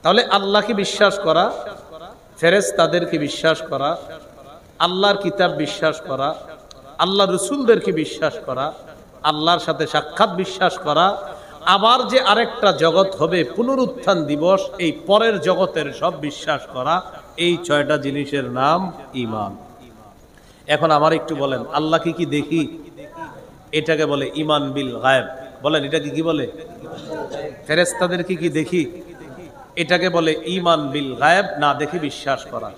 তাহলে আল্লাহকে বিশ্বাস করা, ফেরেশতাদেরকে বিশ্বাস করা, আল্লাহর কিতাব বিশ্বাস করা, আল্লাহ রসুলদেরকে বিশ্বাস করা, আল্লাহর সাথে সাক্ষাৎ বিশ্বাস করা, আবার যে আরেকটা জগৎ হবে পুনরুত্থান দিবস, এই পরের জগতের সব বিশ্বাস করা, এই 6টা জিনিসের নাম ঈমান। এখন আমার একটু বলেন, আল্লাহকে কি দেখি? এটাকে বলে ঈমান বিল গায়ব। বলেন এটাকে কি বলে? ফেরেশতাদেরকে কি দেখি? এটাকে বলে ঈমান বিল গায়ব, না দেখে বিশ্বাস করা।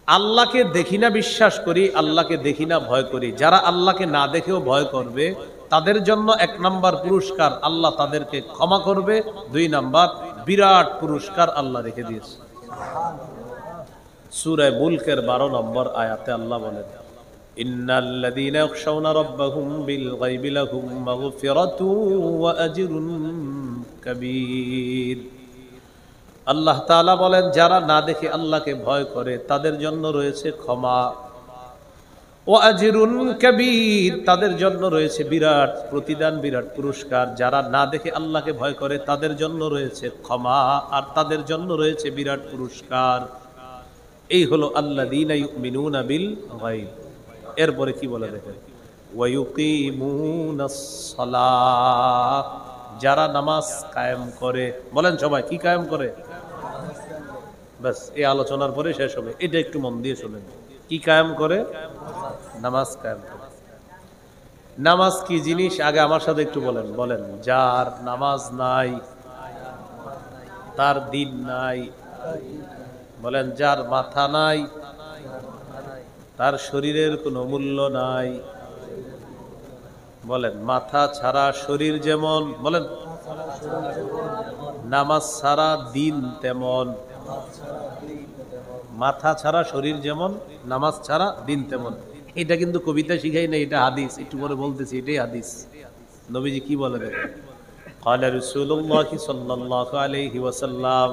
আল্লাহকে দেখি না বিশ্বাস করি, আল্লাহকে দেখি না ভয় করি। যারা আল্লাহকে না দেখেও ভয় করবে তাদের জন্য 1 নাম্বার পুরস্কার, আল্লাহ তাদেরকে ক্ষমা করবে। 2 নাম্বার বিরাট পুরস্কার আল্লাহ রেখে দিয়েছে। সূরা মুলকের 12 নম্বর আয়াতে আল্লাহ বলেন, ইন্নাল্লাযীনা ইয়াখশাউনা রাব্বাহুম বিল গায়বি লাহুম মাগফিরাতুন ওয়া আজরুন কাবীর। আল্লাহ তাআলা বলেন, যারা না দেখে আল্লাহকে ভয় করে তাদের জন্য রয়েছে ক্ষমা, ওয়া আজরুন কাবীর, তাদের জন্য রয়েছে বিরাট প্রতিদান, বিরাট পুরস্কার। যারা না দেখে আল্লাহকে ভয় করে তাদের জন্য রয়েছে ক্ষমা, আর তাদের জন্য রয়েছে বিরাট পুরস্কার। এই হলো আল্লাযীনা ইউমিনুনা বিল গায়ব। এরপরে কি বলে দেখেন, ওয়া ইউকিমুনাস সালাহ, যারা নামাজ কায়েম করে। বলেন সবাই কি কায়েম করে? বাস এই আলোচনার পরে শেষ হবে, এটা একটু মন দিয়ে শুনেন। কি কায়েম করে? নামাজ কায়েম করে। নামাজ কি জিনিস আগে আমার সাথে একটু বলেন। বলেন, যার নামাজ নাই তার দিন নাই। বলেন, যার মাথা নাই তার শরীরের কোনো মূল্য নাই। বলেন, মাথা ছাড়া শরীর যেমন, বলেন নামাজ ছাড়া দিন তেমন। মাথা ছাড়া শরীর যেমন, নামাজ ছাড়া দিন তেমন। এটা কিন্তু কবিতা শিখাই না, এটা হাদিস। একটু পরে বলতেছি, এটাই হাদিস। নবীজি কি বলে দেখেন, ক্বালা রাসূলুল্লাহ সাল্লাল্লাহু আলাইহি ওয়াসাল্লাম,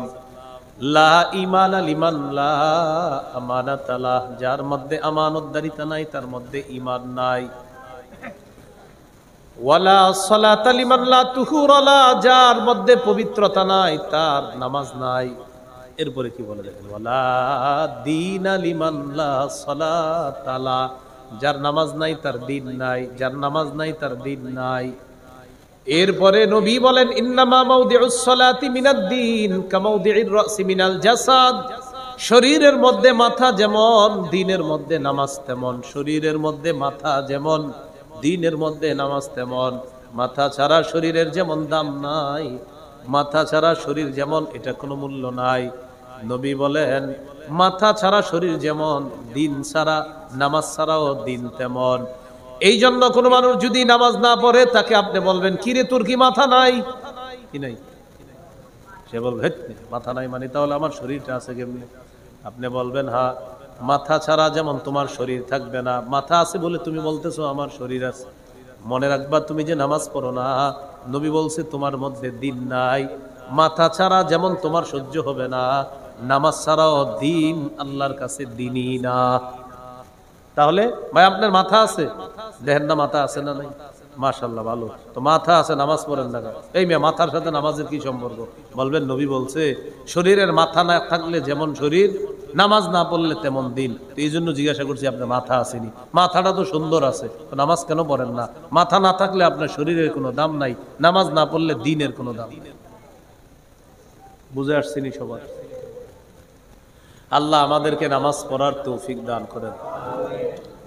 লা ঈমানা লিমান লা আমানাতা লাহ, যার মধ্যে আমানতদারিতা নাই তার মধ্যে ঈমান নাই। ওয়ালা সালাতা লিমান লা তুহুরা লা, যার মধ্যে পবিত্রতা নাই তার নামাজ নাই। এরপরে কি বলে দেখেন, ওয়ালা দীনা লিমান লা সালাতা লা, যার নামাজ নাই তার দিন নাই, যার নামাজ নাই তার দিন নাই। এরপরে নবী বলেন, ইন্নামা মাউদিউস সালাতি মিনাদ-দ্বীন কামাউদিউর রাসি মিনাল জাসাদ, শরীরের মধ্যে মাথা যেমন দ্বীনের মধ্যে নামাজ তেমন। শরীরের মধ্যে মাথা যেমন দ্বীনের মধ্যে নামাজ তেমন। মাথা ছাড়া শরীরের যেমন দাম নাই, মাথা ছাড়া শরীর যেমন, এটা কোনো মূল্য নাই। নবী বলেন, মাথা ছাড়া শরীর যেমন, দিন ছাড়া নামাজ ছাড়াও দিন তেমন। এই জন্য কোনো মানুষ যদি নামাজ না পড়ে তাকে আপনি বলবেন, কিরে তোর কি মাথা নাই? কি নাই? সে বলবে, মাথা নাই মানে তাহলে আমার শরীরটা আছে কেমনে? আপনি বলবেন, হ্যাঁ, মাথা ছাড়া যেমন তোমার শরীর থাকবে না, মাথা আছে বলে তুমি বলতেছো আমার শরীর আছে। মনে রাখবা, তুমি যে নামাজ পড়ো না, নবী বলছে তোমার মধ্যে দিন নাই। মাথা ছাড়া যেমন তোমার সহ্য হবে না, নামাজ ছাড়াও দিন আল্লাহর কাছে দিনই না। তাহলে ভাই আপনার মাথা আছে, দেখেন না মাথা আছে না নাই? মাশাআল্লাহ, ভালো তো। মাথা আছে, নামাজ পড়েন না। এই মেয়ে, মাথার সাথে নামাজের কি সম্পর্ক? বলবেন, নবী বলছে শরীরের মাথা না থাকলে যেমন শরীর, নামাজ না পড়লে তেমন দিন। তো এই জন্য জিজ্ঞাসা করছি, আপনার মাথা আসেনি? মাথাটা তো সুন্দর আছে, তো নামাজ কেন পড়েন না? মাথা না থাকলে আপনার শরীরের কোনো দাম নাই, নামাজ না পড়লে দিনের কোনো দাম নেই। বুঝে আসছেনি সবার? আল্লাহ আমাদেরকে নামাজ পড়ার তৌফিক দান করেন।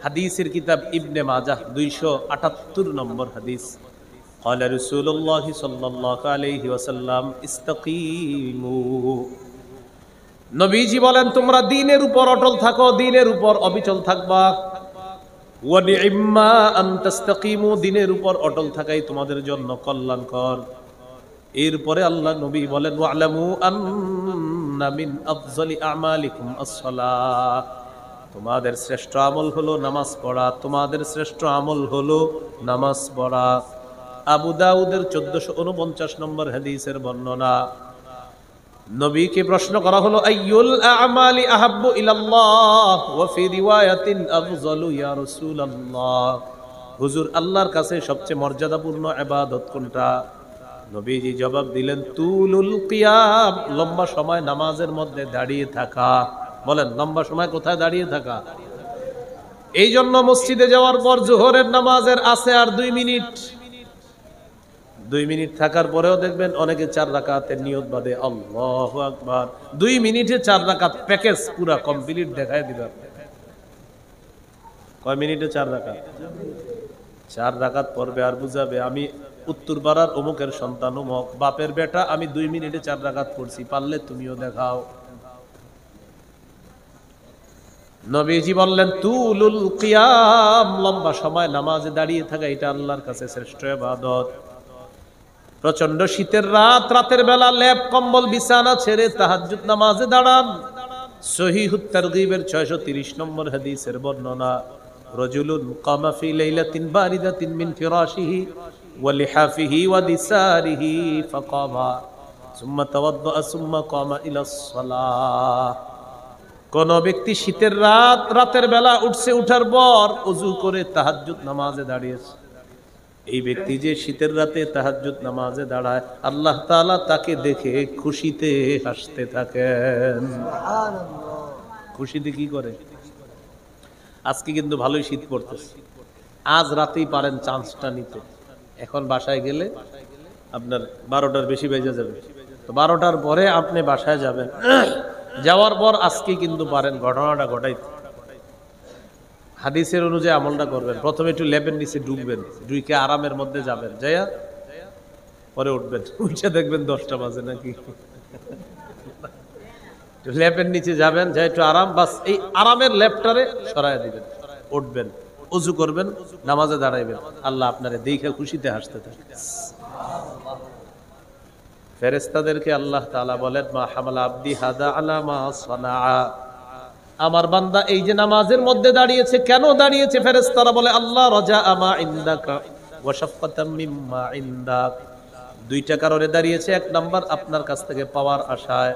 হাদিসের কিতাব ইবনে মাজাহ 278 নম্বর হাদিস, ক্বালা রাসূলুল্লাহ সাল্লাল্লাহু আলাইহি ওয়াসাল্লাম, ইসতাকিমু, নবীজি বলেন তোমরা দ্বীনের উপর অটল থাকো, দ্বীনের উপর অবিচল থাকবা। ওয়া নি'ম্মা আন তাসতাকিমু, দ্বীনের উপর অটল থাকাই তোমাদের জন্য কল্যাণকর। এরপরে আল্লাহ নবী বলেন, ওয়া'লামু আন্না মিন আফযলি আমালিকুম আস-সালাহ, তোমাদের শ্রেষ্ঠ আমল হলো নামাজ পড়া, তোমাদের শ্রেষ্ঠ আমল হলো নামাজ পড়া। আবু দাউদের 1449 নম্বর হাদিসের বর্ণনা। নবীকে প্রশ্ন করা হলো, আইয়ুল আমালি আহাব্বু ইলাল্লাহ ওয়া ফি রিওয়ায়াতিন আফযলু ইয়া রাসূলুল্লাহ, হুজুর আল্লাহর কাছে সবচেয়ে মর্যাদাপূর্ণ ইবাদত কোনটা? নবীজি জবাব দিলেন তুলুল কিয়াম, লম্বা সময় নামাজের মধ্যে দাঁড়িয়ে থাকা। বলেন লম্বা সময় কোথায় দাঁড়িয়ে থাকা? এই জন্য মসজিদে যাওয়ার পর জোহরের নামাজের আছে আর 2 মিনিট। 2 মিনিট থাকার পরেও দেখবেন অনেকে 4 রাকাতের নিয়ত বাঁধে, আল্লাহু আকবার। 2 মিনিটে 4 রাকাত প্যাকেজ পুরা কমপ্লিট দেখায় দিবে। কয় মিনিটে 4 রাকাত? 4 রাকাত পড়বে আর বুঝাবে আমি উত্তর পাড়ার অমুকের সন্তান অমুক, বাপের বেটা, আমি 2 মিনিটে 4 রাকাত পড়ছি, পারলে তুমিও দেখাও। নবীজি বললেন তুলুল কিয়াম, লম্বা সময় নামাজে দাঁড়িয়ে থাকা এটা আল্লাহর কাছে শ্রেষ্ঠ ইবাদত। প্রচন্ড শীতের রাত, রাতের বেলা লেপ কম্বল বিছানা ছেড়ে তাহাজ্জুদ নামাজে দাঁড়ান। সহিহুত তারগীবের 630 নম্বর হাদিসের বর্ণনা, রাজুলুন কামা ফি লাইলাতিন বারিদাতিন মিন ফিরাশিহি ওয়া লিহাফিহি ওয়া দিসারিহি ফাকামা সুম্মা তাওয়াদ্দা সুম্মা কামা ইলাস সালাহ। কোন ব্যক্তি শীতের রাত, রাতের বেলা উঠছে, উঠার পর ওযু করে তাহাজ্জুদ নামাজে দাঁড়িয়েছে, এই ব্যক্তি যে শীতের রাতে তাহাজ্জুদ নামাজে দাঁড়ায়, আল্লাহ তাআলা তাকে দেখে খুশিতে হাসতে থাকেন। খুশিতে কি করে? আজকে কিন্তু ভালোই শীত পড়তেছে, আজ রাতেই পারেন চান্সটা নিতে। এখন বাসায় গেলে আপনার 12টার বেশি বেজে যাবে, তো 12টার পরে আপনি বাসায় যাবেন, যাওয়ার পর আজকে কিন্তু পারেন ঘটনাটা ঘটাইতে। হাদিসের অনুযায়ী আমলটা করবেন। প্রথমে একটু লেপের নিচে ডুববেন, ডুইকে আরামের মধ্যে যাবেন, যাইয়া পরে উঠবেন, উঠে দেখবেন 10টা বাজে নাকি। লেপের নিচে যাবেন, যাই একটু আরাম, বাস এই আরামের লেপটারে সরাইয়া দিবেন, উঠবেন, ওযু করবেন, নামাজে দাঁড়াইবেন, আল্লাহ আপনারে দেখে খুশিতে হাসতে থাকে। ফেরেশতাদেরকে আল্লাহ তাআলা বলেন মা হামালা আবদি হাদা আলা মা সানাআ, আমার বান্দা এই যে নামাজের মধ্যে দাঁড়িয়েছে, কেন দাঁড়িয়েছে? ফেরেশতারা বলে আল্লাহ রাজা আমা ইনদাকা ওয়া শাফকাতাম মিম্মা ইনদাক। 2টা কারণে দাঁড়িয়েছে। 1 নাম্বার আপনার কাছ থেকে পাওয়ার আশায়,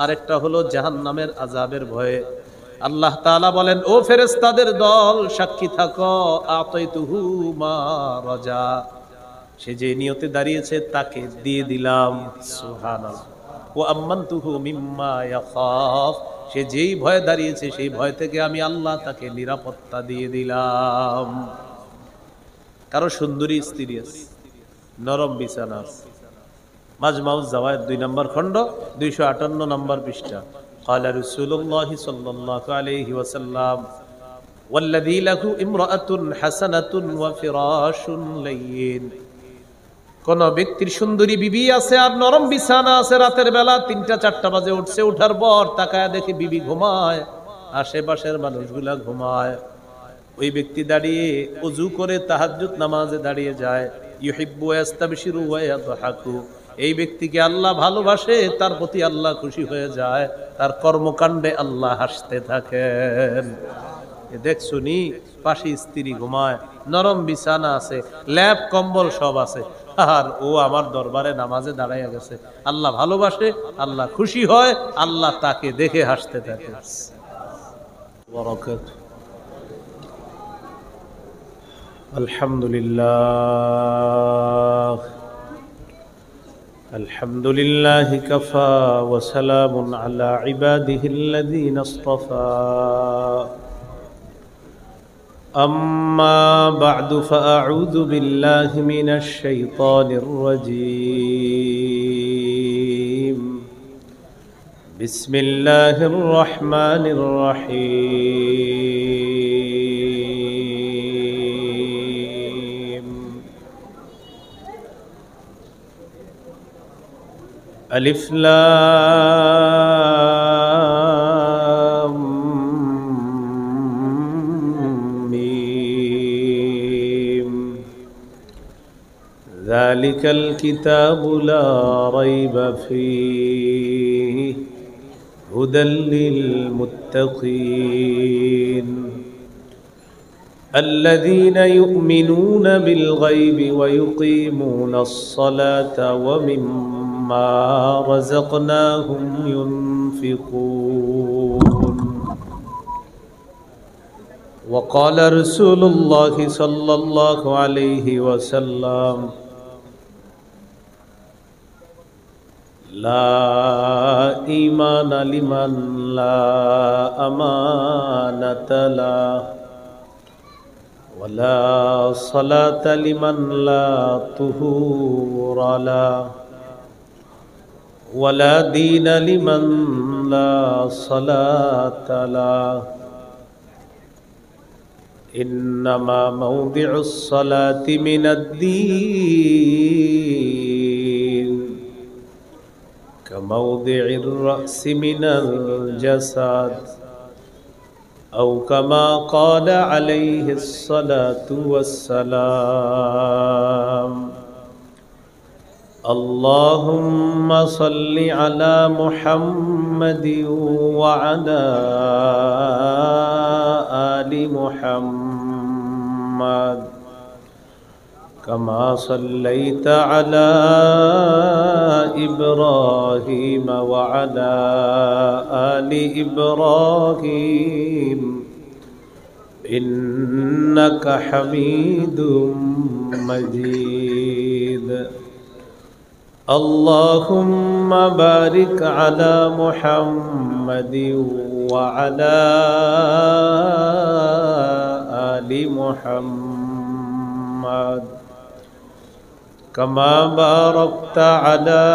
আরেকটা হলো জাহান্নামের আযাবের ভয়ে। আল্লাহ তাআলা বলেন ও ফেরেশতাদের দল, সাক্ষী থাকো, আতাইতুহু মা রাজা, সে যে নিয়তে দাঁড়িয়েছে তাকে দিয়ে দিলাম। সুবহানাল্লাহ। ওয়া আম্মানতুহু মিম্মা ইয়াখাফ, সে যেই ভয়ে দাঁড়িয়েছে সেই ভয় থেকে আমি আল্লাহ তাকে নিরাপত্তা দিয়ে দিলাম। কারো সুন্দরী স্ত্রী আছে, নরম বিছানা আছে, মাজমাউজ জাওয়ায়েদ 2 নম্বর খণ্ড 258 নম্বর পৃষ্ঠা। ক্বালা রাসূলুল্লাহ সাল্লাল্লাহু আলাইহি ওয়াসাল্লাম ওয়াল্লাযী লাহু ইমরাআতুন হাসানাতুন ওয়া ফিরাশুন লাইয়িন, কোন ব্যক্তির সুন্দরী বিবি আছে আর নরম বিছানা আছে, রাতের বেলা 3টা 4টা বাজে উঠছে, উঠার পর তাকায় দেখে বিবি ঘুমায়, আশেপাশের মানুষগুলা ঘুমায়, ওই ব্যক্তি দাঁড়িয়ে ওযু করে তাহাজ্জুদ নামাজে দাঁড়িয়ে যায়। ইউহিব্বু ইয়াস্তাবশিরু ওয়া ইয়াদহাকু, এই ব্যক্তিকে আল্লাহ ভালোবাসে, তার প্রতি আল্লাহ খুশি হয়ে যায়, তার কর্মকাণ্ডে আল্লাহ হাসতে থাকেন। দেখছুনি পাশে স্ত্রী ঘুমায়, নরম বিছানা আছে, ল্যাপ কম্বল সব আছে, আর ও আমার দরবারে নামাজে দাঁড়াইয়া গেছে, আল্লাহ ভালোবাসে, আল্লাহ খুশি হয়, আল্লাহ তাকে দেখে হাসতে থাকে। আলহামদুলিল্লাহ, আলহামদুলিল্লাহ কাফা ওয়া সালামুন আলা ইবাদিহিল্লাযীনা ইসতাফা। أما بعد فأعوذ بالله من الشيطان الرجيم. بسم الله الرحمن الرحيم. ألف لام ذلك الكتاب لا ريب فيه هدى للمتقين الذين يؤمنون بالغيب ويقيمون الصلاة ومما رزقناهم ينفقون. وقال رسول الله صلى الله عليه وسلم লা ঈমান লিমান লা আমানাতা লাহু ওয়ালা সালাতা লিমান লা তুহুরা লাহু ওয়ালা দীনা লিমান লা সালাতা লাহু ইন্নামা মাওদিউস সালাতি মিনাদ-দীন কামাওদিউর রা'সি মিনাল জাসাদ أو كما قال عليه الصلاة والسلام اللهم صل على محمد وعلى آل محمد كما صليت على إبراهيم وعلى آل إبراهيم إنك حميد مجيد اللهم بارك على محمد وعلى آل محمد كما باركت على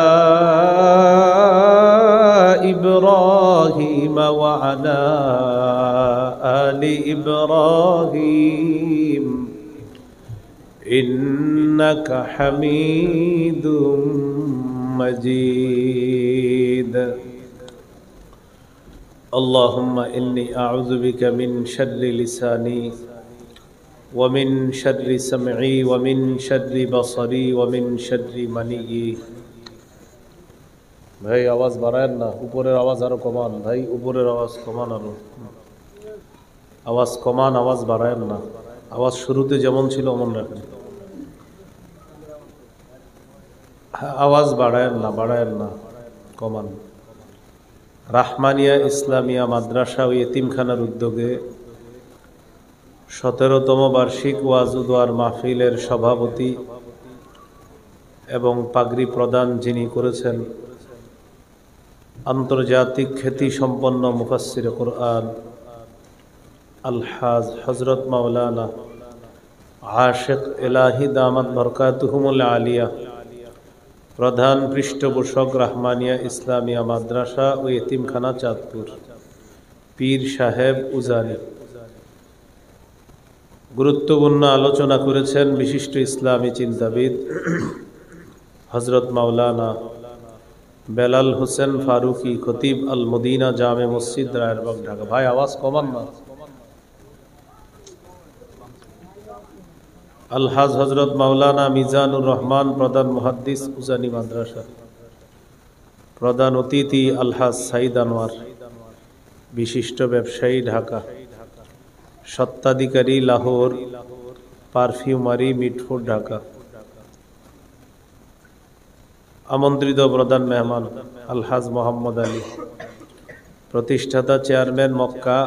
إبراهيم وعلى آل إبراهيم إنك حميد مجيد اللهم إني أعوذ بك من شر لساني ومن شر سمعي ومن شر بصري ومن شر مني ভাই আওয়াজ বাড়ায়েন না উপরের আওয়াজ আরো কমান ভাই উপরের আওয়াজ কমান আরো আওয়াজ কমান আওয়াজ বাড়ায়েন না আওয়াজ শুরুতে যেমন ছিল অমন রাখেন আওয়াজ বাড়ায়েন না কমান রাহমানিয়া ইসলামিয়া মাদ্রাসা ও এতিমখানার উদ্যোগে 17তম বার্ষিক ওয়াজ ও দোয়ার মাহফিলের সভাপতি এবং পাগড়ি প্রদান যিনি করেছেন আন্তর্জাতিক খ্যাতি সম্পন্ন মুফাসসির কুরআন আলহাজ হযরত মাওলানা আশিক ইলাহি দামাত বরকাতুহুমুল আলিয়া প্রধান পৃষ্ঠপোষক রাহমানিয়া ইসলামিয়া মাদ্রাসা ও এতিমখানা চাঁদপুর পীর সাহেব উজানি গুরুত্বপূর্ণ আলোচনা করেছেন বিশিষ্ট ইসলামী চিন্তাবিদ হযরত মাওলানা বেলাল হোসেন ফারুকি খতিব আল মদিনা জামে মসজিদ রায়েরবাগ ঢাকা ভাই আওয়াজ কমান না আলহাজ হযরত মাওলানা মিজানুর রহমান প্রধান মুহাদ্দিস উজানি মাদ্রাসা প্রধান অতিথি আলহাজ সাইদ আনোয়ার বিশিষ্ট ব্যবসায়ী ঢাকা স্বত্বাধিকারী লাহোর পারফিউমারি মিটফোর্ড ঢাকা আমন্ত্রিত প্রধান মেহমান আলহাজ মোহাম্মদ আলী প্রতিষ্ঠাতা chairman Mecca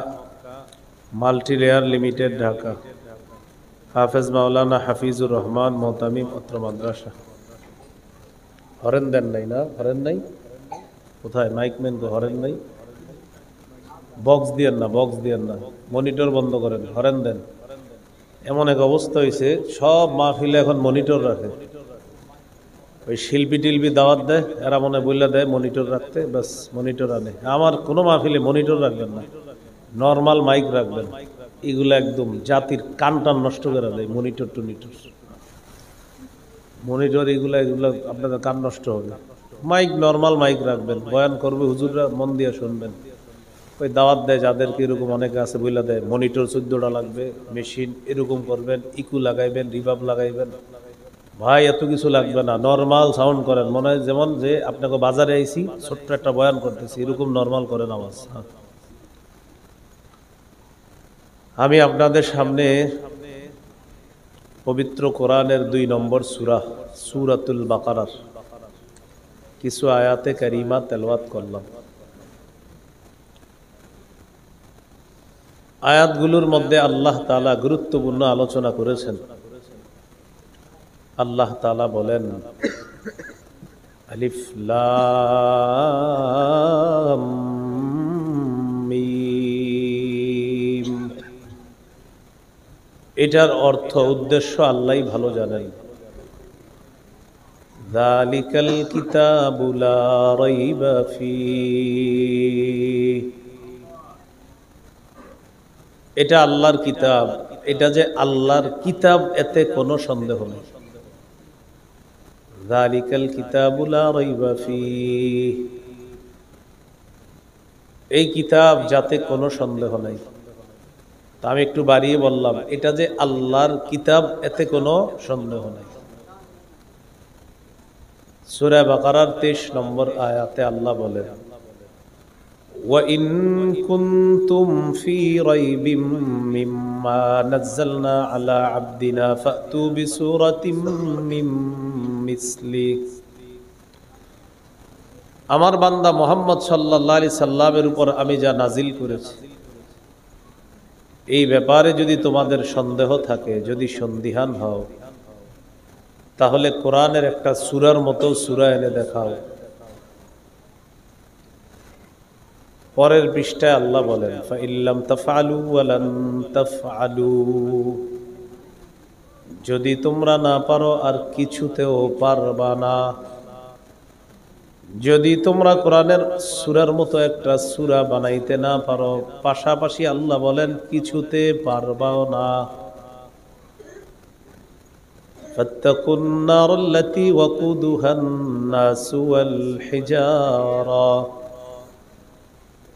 multilayer limited Dhaka হাফেজ মাওলানা হাফিজুর রহমান মোহতামিম অত্র মাদ্রাসা হরেন দেন নাই না হরেন নাই কোথায় মাইকম্যান তো হরেন নাই বক্স দিয়েন না মনিটর বন্ধ করেন হরেন দেন এমন এক অবস্থা হয়েছে সব মাহফিলে এখন মনিটর রাখে ওই শিল্পী টিলপি দাওয়াত দেয় এরা মনে বললে দেয় মনিটর রাখতে বাস মনিটর আনে আমার কোনো মাহফিলে মনিটর রাখবেন না নর্মাল মাইক রাখবেন এগুলো একদম জাতির কানটান নষ্ট করে দেয় মনিটর এগুলো আপনাদের কান নষ্ট হবে মাইক নর্মাল মাইক রাখবেন বয়ান করবে হুজুররা মন দিয়ে শুনবেন ওই দাওয়াত দেয় যাদেরকে এরকম অনেকে আছে বইলা দেয় মনিটর 14টা লাগবে মেশিন এরকম করবেন ইকু লাগাইবেন রিভাব লাগাইবেন ভাই এত কিছু লাগবে না নর্মাল সাউন্ড করেন মনে হয় যেমন যে আপনাকে বাজারে আইছি ছোট্ট একটা বয়ান করতেছি এরকম নর্মাল করেন আওয়াজ আমি আপনাদের সামনে পবিত্র কোরআনের 2 নম্বর সূরা সূরাতুল বাকারার কিছু আয়াতে কারিমা তেলাওয়াত করলাম আয়াতগুলোর মধ্যে আল্লাহ তাআলা গুরুত্বপূর্ণ আলোচনা করেছেন আল্লাহ তাআলা বলেন আলিফ লাম মিম। এটার অর্থ উদ্দেশ্য আল্লাহই ভালো জানেন। যালিকাল কিতাবু লা রাইবা ফীহ, এটা আল্লাহর কিতাব, এটা যে আল্লাহর কিতাব এতে কোনো সন্দেহ নেই। যালিকাল কিতাবু লা রাইবা ফীহ, এই কিতাব যাতে কোনো সন্দেহ নাই। তা আমি একটু বাড়িয়ে বললাম, এটা যে আল্লাহর কিতাব এতে কোনো সন্দেহ নাই। সূরা বাকারার 23 নম্বর আয়াতে আল্লাহ বলেন, وَإِن كُنتُمْ فِي رَيْبٍ مِّمَّا نَزَّلْنَا عَلَى عَبْدِنَا فَأْتُوا بِسُورَةٍ مِّن مِّثْلِهِ, আমার বান্দা মুহাম্মদ সাল্লাল্লাহু আলাইহি সাল্লামের উপর আমি যা নাজিল করেছি, এই ব্যাপারে যদি তোমাদের সন্দেহ থাকে, যদি সন্দিহান হও, তাহলে কোরআনের একটা সূরার মতো সূরা এনে দেখাও। পরের পৃষ্ঠায় আল্লাহ বলেন, ফাইল্লাম তাফআলু ওয়া লান তাফআলু, যদি তোমরা না পারো আর কিছুতেও পারবা না। যদি তোমরা কোরআনের সূরার মতো একটা সূরা বানাইতে না পারো, পাশাপাশি আল্লাহ বলেন কিছুতে পারবাও না। ফাত্তাকুন নারাল্লাতী ওয়াকুদুহান নাসু ওয়াল হিজারা,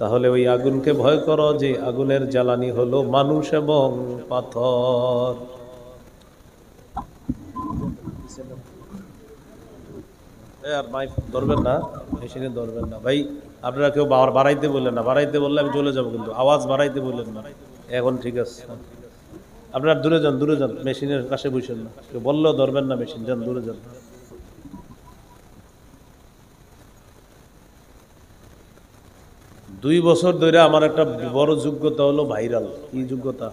তাহলে ওই আগুনকে ভয় করো যে আগুনের জ্বালানি হলো মানুষ এবং পাথর। আর মাইক ধরবেন না, মেশিনে ধরবেন না ভাই। আপনারা কেউ বাড়াইতে বললেন না, বাড়াইতে বললে আমি চলে যাবো, কিন্তু আওয়াজ বাড়াইতে বললেন না। এখন ঠিক আছে, আপনারা দূরে যান, দূরে যান, মেশিনের কাছে বসেন না। কেউ বললেও ধরবেন না মেশিন, যান দূরে যান। 2 বছর ধরে আমার একটা বড় যোগ্যতা হলো ভাইরাল। কি যোগ্যতা?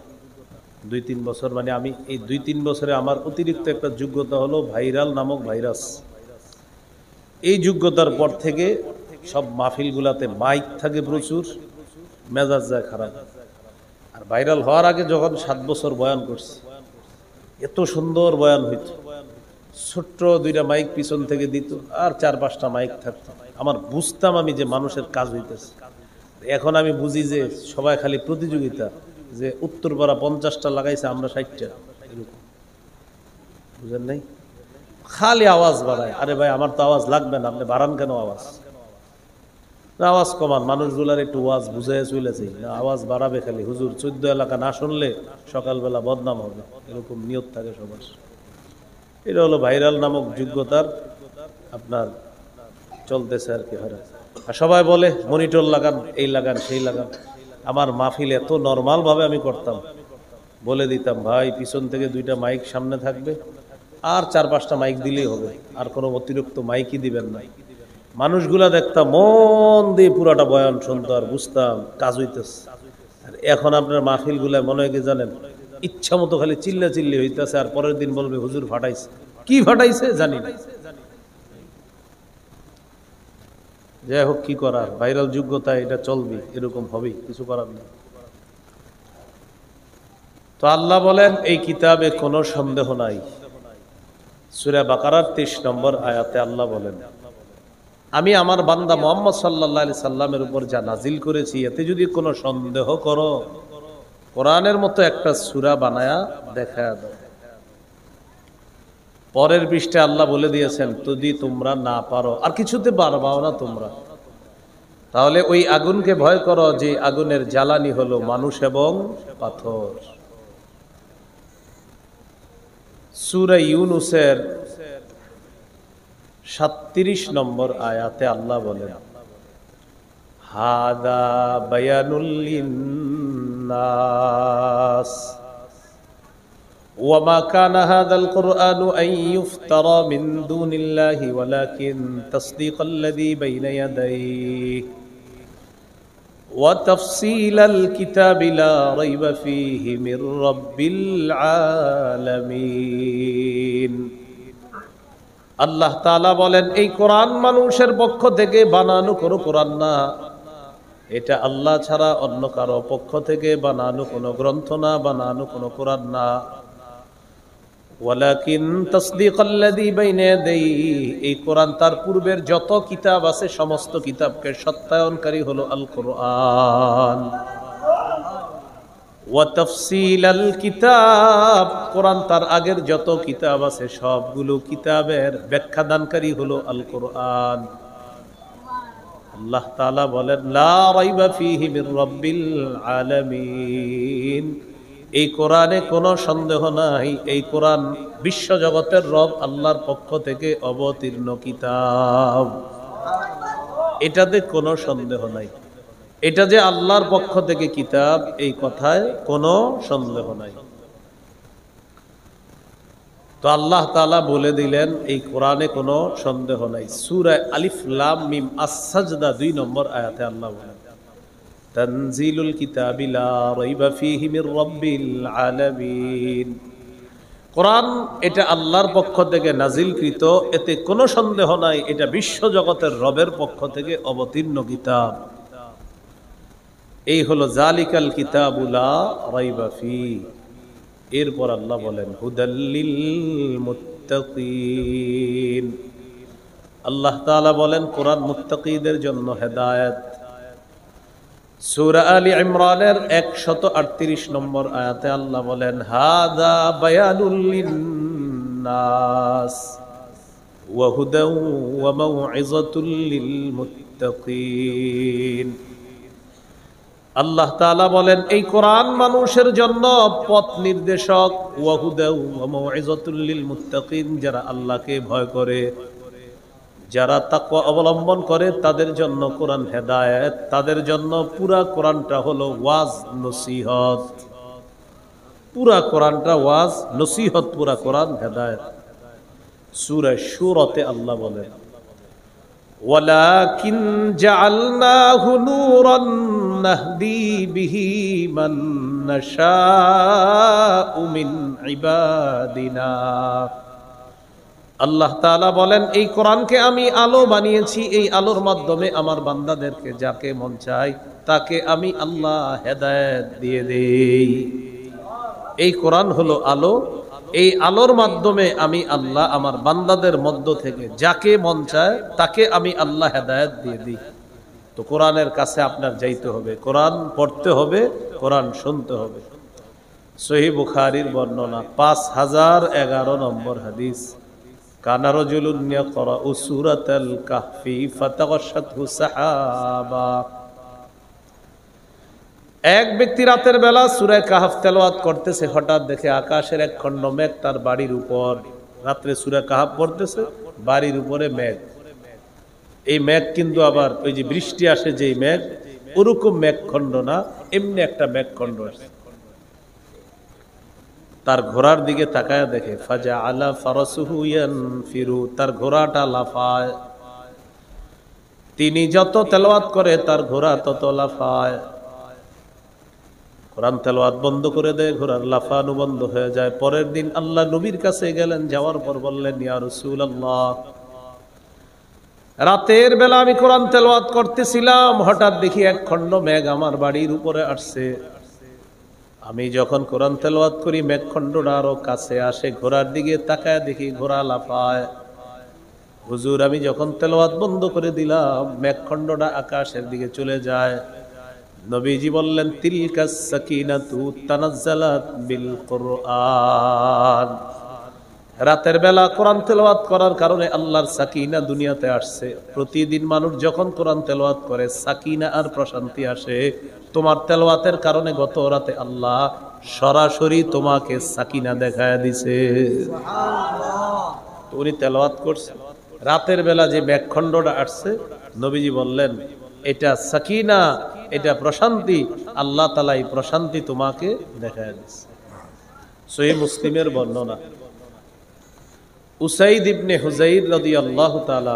2-3 বছর, মানে আমি এই 2-3 বছরে আমার অতিরিক্ত একটা যোগ্যতা হলো ভাইরাল নামক ভাইরাস। এই যোগ্যতার পর থেকে সব মাহফিলগুলাতে মাইক থাকে প্রচুর, মেজাজ যায় খারাপ। আর ভাইরাল হওয়ার আগে যখন 7 বছর বয়ান করছি, এত সুন্দর বয়ান হইত, ছোট্ট 2টা মাইক পিছন থেকে দিত আর 4-5টা মাইক থাকতো। আমার বুঝতাম আমি যে মানুষের কাজ হইতেছে। এখন আমি বুঝি যে সবাই খালি প্রতিযোগিতা, যে উত্তরপাড়া 50টা লাগাইছে, আমরা 60টা, এরকম। বুঝেন নাই? খালি আওয়াজ বাড়ায়। আরে ভাই, আমার তো আওয়াজ লাগবে না, আপনি বাড়ান কেন আওয়াজ? না, আওয়াজ কমান, মানুষগুলার একটু ওয়াজ বুঝে চলেছে না, আওয়াজ বাড়াবে খালি। হুজুর 14 এলাকা না শুনলে সকালবেলা বদনাম হবে, এরকম নিয়ত থাকে সবার। এটা হলো ভাইরাল নামক যোগ্যতার আপনার চলতেছে আর কি। আর সবাই বলে মনিটর লাগান, এই লাগান, সেই লাগান। আমার মাহফিল এত নর্মাল ভাবে আমি করতাম, বলে দিতাম ভাই পিছন থেকে 2টা মাইক সামনে থাকবে আর 4-5টা মাইক দিলেই হবে, আর কোনো অতিরিক্ত মাইকই দিবেন না। মানুষগুলা দেখতাম মন দিয়ে পুরাটা বয়ান শুনতো আর বুঝতাম কাজ হইতেছে। আর এখন আপনার মাহফিল গুলায় মনে হয় কি জানেন, ইচ্ছা মতো খালি চিল্লা চিল্লি হইতেছে, আর পরের দিন বলবে হুজুর ফাটাইছে। কি ফাটাইছে জানি না। যাই হোক, কি করার, ভাইরাল যোগ্যতা এটা চলবে, এরকম হবে, কিছু করার নেই। তো আল্লাহ বলেন এই কিতাবে কোনো সন্দেহ নাই। সূরা বাকারার 23 নম্বর আয়াতে আল্লাহ বলেন, আমি আমার বান্দা মুহাম্মদ সাল্লাল্লাহু আলাইহি সাল্লামের উপর যা নাজিল করেছি, এতে যদি কোনো সন্দেহ করো, কোরআনের মতো একটা সূরা বানায়া দেখায়া দাও। পরের পৃষ্ঠে আল্লাহ বলে দিয়েছেন, যদি তোমরা না পারো, আর কিছুতে পারবাও না তোমরা, তাহলে ওই আগুনকে ভয় করো যে আগুনের জ্বালানি হলো মানুষ এবং পাথর। সূরা ইউনূসের 37 নম্বর আয়াতে আল্লাহ বলেন, হাদা বায়ানুল লিন্নাস ওয়া মা কানা হাদাল কুরআনু আন ইফতারা মিন দুনিল্লাহি ওয়ালাকিন তাসদীকাল্লাযী বাইনা ইয়াদাইহি ওয়া তাফসীলাল কিতাবি লা রাইবা ফীহি মির রাব্বিল আলামিন। আল্লাহ তাআলা বলেন এই কোরআন মানুষের পক্ষ থেকে বানানো কোনো কোরআন না, এটা আল্লাহ ছাড়া অন্য কারো পক্ষ থেকে বানানো কোনো গ্রন্থ না, বানানো কোনো কোরআন না। ওয়ালাকিন তাসদীকাল্লাযী বাইনা ইয়াদাইহি, এই কোরআন তার পূর্বের যত কিতাব আছে সমস্ত কিতাবকে সত্যায়নকারী হলো আল কোরআন। ওয়া তাফসীলাল কিতাব, কোরআন তার আগের যত কিতাব আছে সবগুলো কিতাবের ব্যাখ্যা দানকারী হলো আল কোরআন। আল্লাহ তাআলা বলেন লা রাইবা ফীহি মির রাব্বিল আলামিন, এই কোরআনে কোনো সন্দেহ নাই, এই কোরআন বিশ্ব জগতের রব আল্লাহর পক্ষ থেকে অবতীর্ণ কিতাব, এটাতে কোনো সন্দেহ নাই। এটা যে আল্লাহর পক্ষ থেকে কিতাব, এই কথায় কোনো সন্দেহ নাই। তো আল্লাহ তাআলা বলে দিলেন এই কোরআনে কোনো সন্দেহ নাই। সূরা আলিফ লাম মিম আস-সাজদা 2 নম্বর আয়াতে আল্লাহ বলেন তানজিলুল কিতাবি লা রাইবা ফীহি মির রাব্বিল আলামিন, কোরআন এটা আল্লাহর পক্ষ থেকে নাজিলকৃত, এতে কোনো সন্দেহ নাই এটা বিশ্ব জগতের রবের পক্ষ থেকে অবতীর্ণ কিতাব। এই হলো জালিকাল কিতাবু লা রাইবা ফীহি। এরপর আল্লাহ বলেন হুদাল্লিল মুত্তাকিন, আল্লাহ তাআলা বলেন কোরআন মুত্তাকিদের জন্য হেদায়েত। সূরা আলী ইমরানের 138 নম্বর আয়াতে আল্লাহ বলেন হাযা বায়ানুল লিন্নাস ওয়া হুদাও ওয়া মাউইযাতুল লিল মুত্তাকিন। আল্লাহ তাআলা বলেন এই কোরআন মানুষের জন্য পথ নির্দেশক, ওয়া হুদাও ওয়া মাউইযাতুল লিল মুত্তাকিন, যারা আল্লাহকে ভয় করে, যারা তাকওয়া অবলম্বন করে তাদের জন্য কোরআন হেদায়েত, তাদের জন্য পুরা কোরআনটা হলো ওয়াজ নসিহত, পুরা কোরআনটা ওয়াজ নসিহত, পুরা কোরআন হেদায়েত। সূরা শূরাতে আল্লাহ বলেন ওয়ালাকিন জাআলনাহু নূরান নাহদি বিহি মান নাশাউ মিন ইবাদিনা। আল্লাহ তাআলা বলেন এই কোরআনকে আমি আলো বানিয়েছি, এই আলোর মাধ্যমে আমার বান্দাদেরকে যাকে মন চাই তাকে আমি আল্লাহ হেদায়েত দিয়ে দেই। এই কোরআন হলো আলো, এই আলোর মাধ্যমে আমি আল্লাহ আমার বান্দাদের মধ্য থেকে যাকে মন চায় তাকে আমি আল্লাহ হেদায়েত দিয়ে দিই। তো কোরআনের কাছে আপনার যাইতে হবে, কোরআন পড়তে হবে, কোরআন শুনতে হবে। সহিহ বুখারীর বর্ণনা 5011 নম্বর হাদিস, কানা রাজুলুন ইয়াকরাউ সূরাতাল কাহফি ফাতাগাশাতহু সাহাবা, এক ব্যক্তি রাতের বেলা সূরা কাহফ তেলাওয়াত করতেছে, হঠাৎ দেখে আকাশের এক খণ্ড মেঘ তার বাড়ির উপর, রাত্রে সূরা কাহফ পড়তেছে, বাড়ির উপরে মেঘ। এই মেঘ কিন্তু আবার ওই যে বৃষ্টি আসে যেই মেঘ, ওরকম মেঘখণ্ড না, এমনি একটা মেঘখণ্ড আসে। তার ঘোড়ার দিকে তাকায় দেখে ফাজা আলা ফারাসুহু ইয়ানফিরু, তার ঘোড়াটা লাফায়। তিনি যত তেলাওয়াত করে তার ঘোড়া তত লাফায়। কোরআন তেলাওয়াত বন্ধ করে দেয়, ঘোড়ার লাফানো বন্ধ হয়ে যায়। পরের দিন আল্লাহ নবীর কাছে গেলেন, যাওয়ার পর বললেন ইয়া রাসূলুল্লাহ, রাতের বেলা আমি কোরআন তেলাওয়াত করতেছিলাম, হঠাৎ দেখি এক খণ্ড মেঘ আমার বাড়ির উপরে আসছে। আমি যখন কোরআন তেলাওয়াত করি মেঘখণ্ডটা আরো কাছে আসে, ঘোড়ার দিকে তাকায় দেখি ঘোড়া লাফায়। হুজুর আমি যখন তেলাওয়াত বন্ধ করে দিলাম মেঘখণ্ডটা আকাশের দিকে চলে যায়। নবীজি বললেন তিলকাস সাকিনাতু তানাজ্জালাত বিল কুরআন, রাতের বেলা কোরআন তেলাওয়াত করার কারণে আল্লাহর সাকিনা দুনিয়াতে আসছে। প্রতিদিন মানুষ যখন কোরআন তেলাওয়াত করে সাকিনা আর প্রশান্তি আসে। তোমার তেলাওয়াতের কারণে গত রাতে আল্লাহ সরাসরি তোমাকে সাকিনা দেখায় দিছে। সুবহানাল্লাহ। উনি তেলাওয়াত করছে, রাতের বেলা যে মেঘখণ্ডটা আসছে, নবীজি বললেন এটা সাকিনা, এটা প্রশান্তি, আল্লাহ তাআলা এই প্রশান্তি তোমাকে দেখায় দিছে। সহিহ মুসলিমের বর্ণনা, উসাইদ ইবনে হুযাইর রাদিয়াল্লাহু তাআলা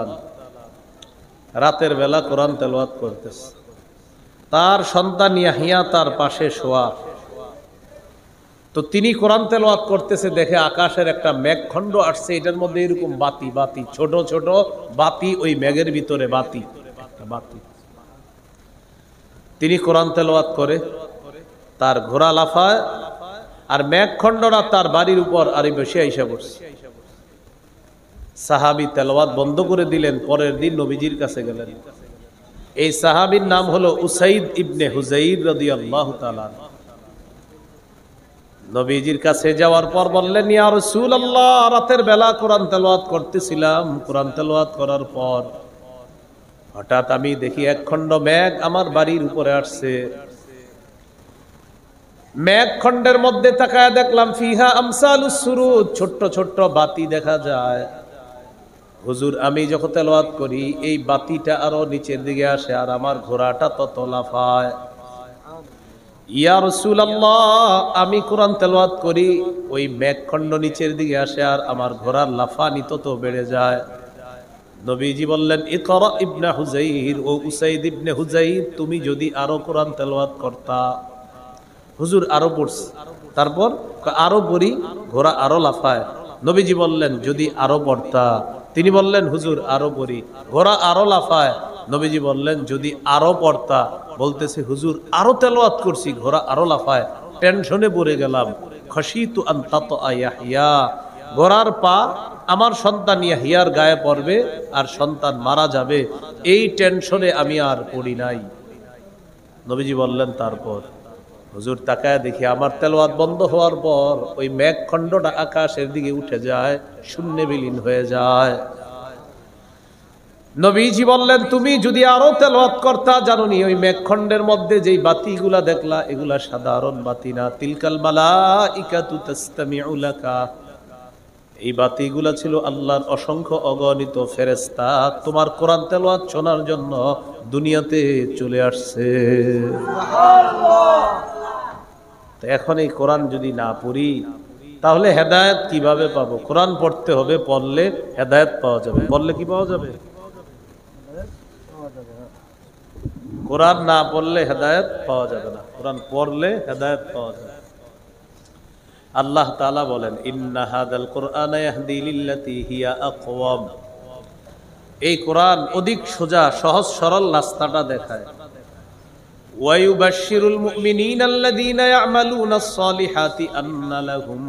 রাতের বেলা কোরআন তেলাওয়াত করতেছে, তার সন্তান ইয়াহিয়া তার পাশে শোয়া। তো তো তিনি কোরআন তেলাওয়াত করতেছে, দেখে আকাশের একটা মেঘখণ্ড আসছে, এটার মধ্যে এরকম বাতি বাতি, ছোট ছোট বাতি, ওই মেঘের ভিতরে বাতি, একটা বাতি। তিনি কোরআন তেলাওয়াত করে, তার ঘোড়া লাফায়, আর মেঘখণ্ডরা তার বাড়ির উপর আরে বসে আইসা পড়ছে। সাহাবী তেলাওয়াত বন্ধ করে দিলেন, পরের দিন নবীজির কাছে গেলেন। এই সাহাবীর নাম হলো উসাইদ ইবনে হুজাইর রাদিয়াল্লাহু তাআলা। নবীজির কাছে যাওয়ার পর বললেন, ইয়া রাসূলুল্লাহ, রাতের বেলা কোরআন তেলাওয়াত করতেছিলাম, কোরআন তেলাওয়াত করার পর হঠাৎ আমি দেখি এক খণ্ড মেঘ আমার বাড়ির উপরে আসছে। মেঘখণ্ডের মধ্যে তাকায় দেখলাম ফিহা আমসালুস সুরুজ, ছোট্ট ছোট্ট বাতি দেখা যায়। হুজুর, আমি যখন তেলাওয়াত করি এই বাতিটা আরো নিচের দিকে আসে, আর আমার ঘোড়াটা তত লাফায়। ইয়া রাসূলুল্লাহ, আমি কোরআন তেলাওয়াত করি, ওই মেঘখণ্ড নিচের দিকে আসে, আর আমার ঘোড়ার লাফানি তত বেড়ে যায়। নবীজি বললেন, ইকরা ইবনে হুজাইর, ও উসাইদ ইবনে হুজাইর, তুমি যদি আরো কোরআন তেলাওয়াত করতা। হুজুর আরো পড়ছি, তারপর আরো পড়ি, ঘোড়া আরো লাফায়। নবীজি বললেন, যদি আরো পড়তা। তিনি বললেন, হুজুর আরো পড়ি, ঘোড়া আরো লাফায়। নবীজি বললেন, যদি আরো পড়তা। বলতেছে, হুজুর আরো তেলাওয়াত করছি, ঘোড়া আরো লাফায়, টেনশনে পড়ে গেলাম। খাশিতু আন তাতআ ইয়াহইয়া, ঘোড়ার পা আমার সন্তান ইয়াহইয়ার গায়ে পড়বে আর সন্তান মারা যাবে, এই টেনশনে আমি আর পড়ি নাই। নবীজি বললেন, তারপর? হুজুর তাকায় দেখি আমার তেলাওয়াত বন্ধ হওয়ার পর ওই মেঘখণ্ডটা আকাশের দিকে উঠে যায়, শূন্যে বিলীন হয়ে যায়। নবীজি বললেন, তুমি যদি আরো তেলাওয়াত করতা, জানোনি ওই মেঘখণ্ডের মধ্যে যেই বাতিগুলা দেখলা, এগুলা সাধারণ বাতি না। তিলকাল মালাইকাতু তাসতামিউ লাকা, এই বাতিগুলা ছিল আল্লাহর অসংখ্য অগণিত ফেরেশতা, তোমার কোরআন তেলাওয়াত শোনার জন্য দুনিয়াতে চলে আসছে। তো এখন এই কোরআন যদি না পড়ি তাহলে হেদায়েত কিভাবে পাবো? কোরআন পড়তে হবে, পড়লে হেদায়েত পাওয়া যাবে। পড়লে কি পাওয়া যাবে? কোরআন না পড়লে হেদায়েত পাওয়া যাবে না, কোরআন পড়লে হেদায়েত পাওয়া যাবে। আল্লাহ তাআলা বলেন, ইন্না হাদাল কুরআনা ইয়াহদি লিল্লাতী হিয়া আকওয়াম, এই কোরআন অধিক সোজা সহজ সরল রাস্তাটা দেখায়। ওয়া ইউবাশশিরুল মুমিনিনা আল্লাযীনা ইয়া'মালুনাস সালিহাতি আন্না লাহুম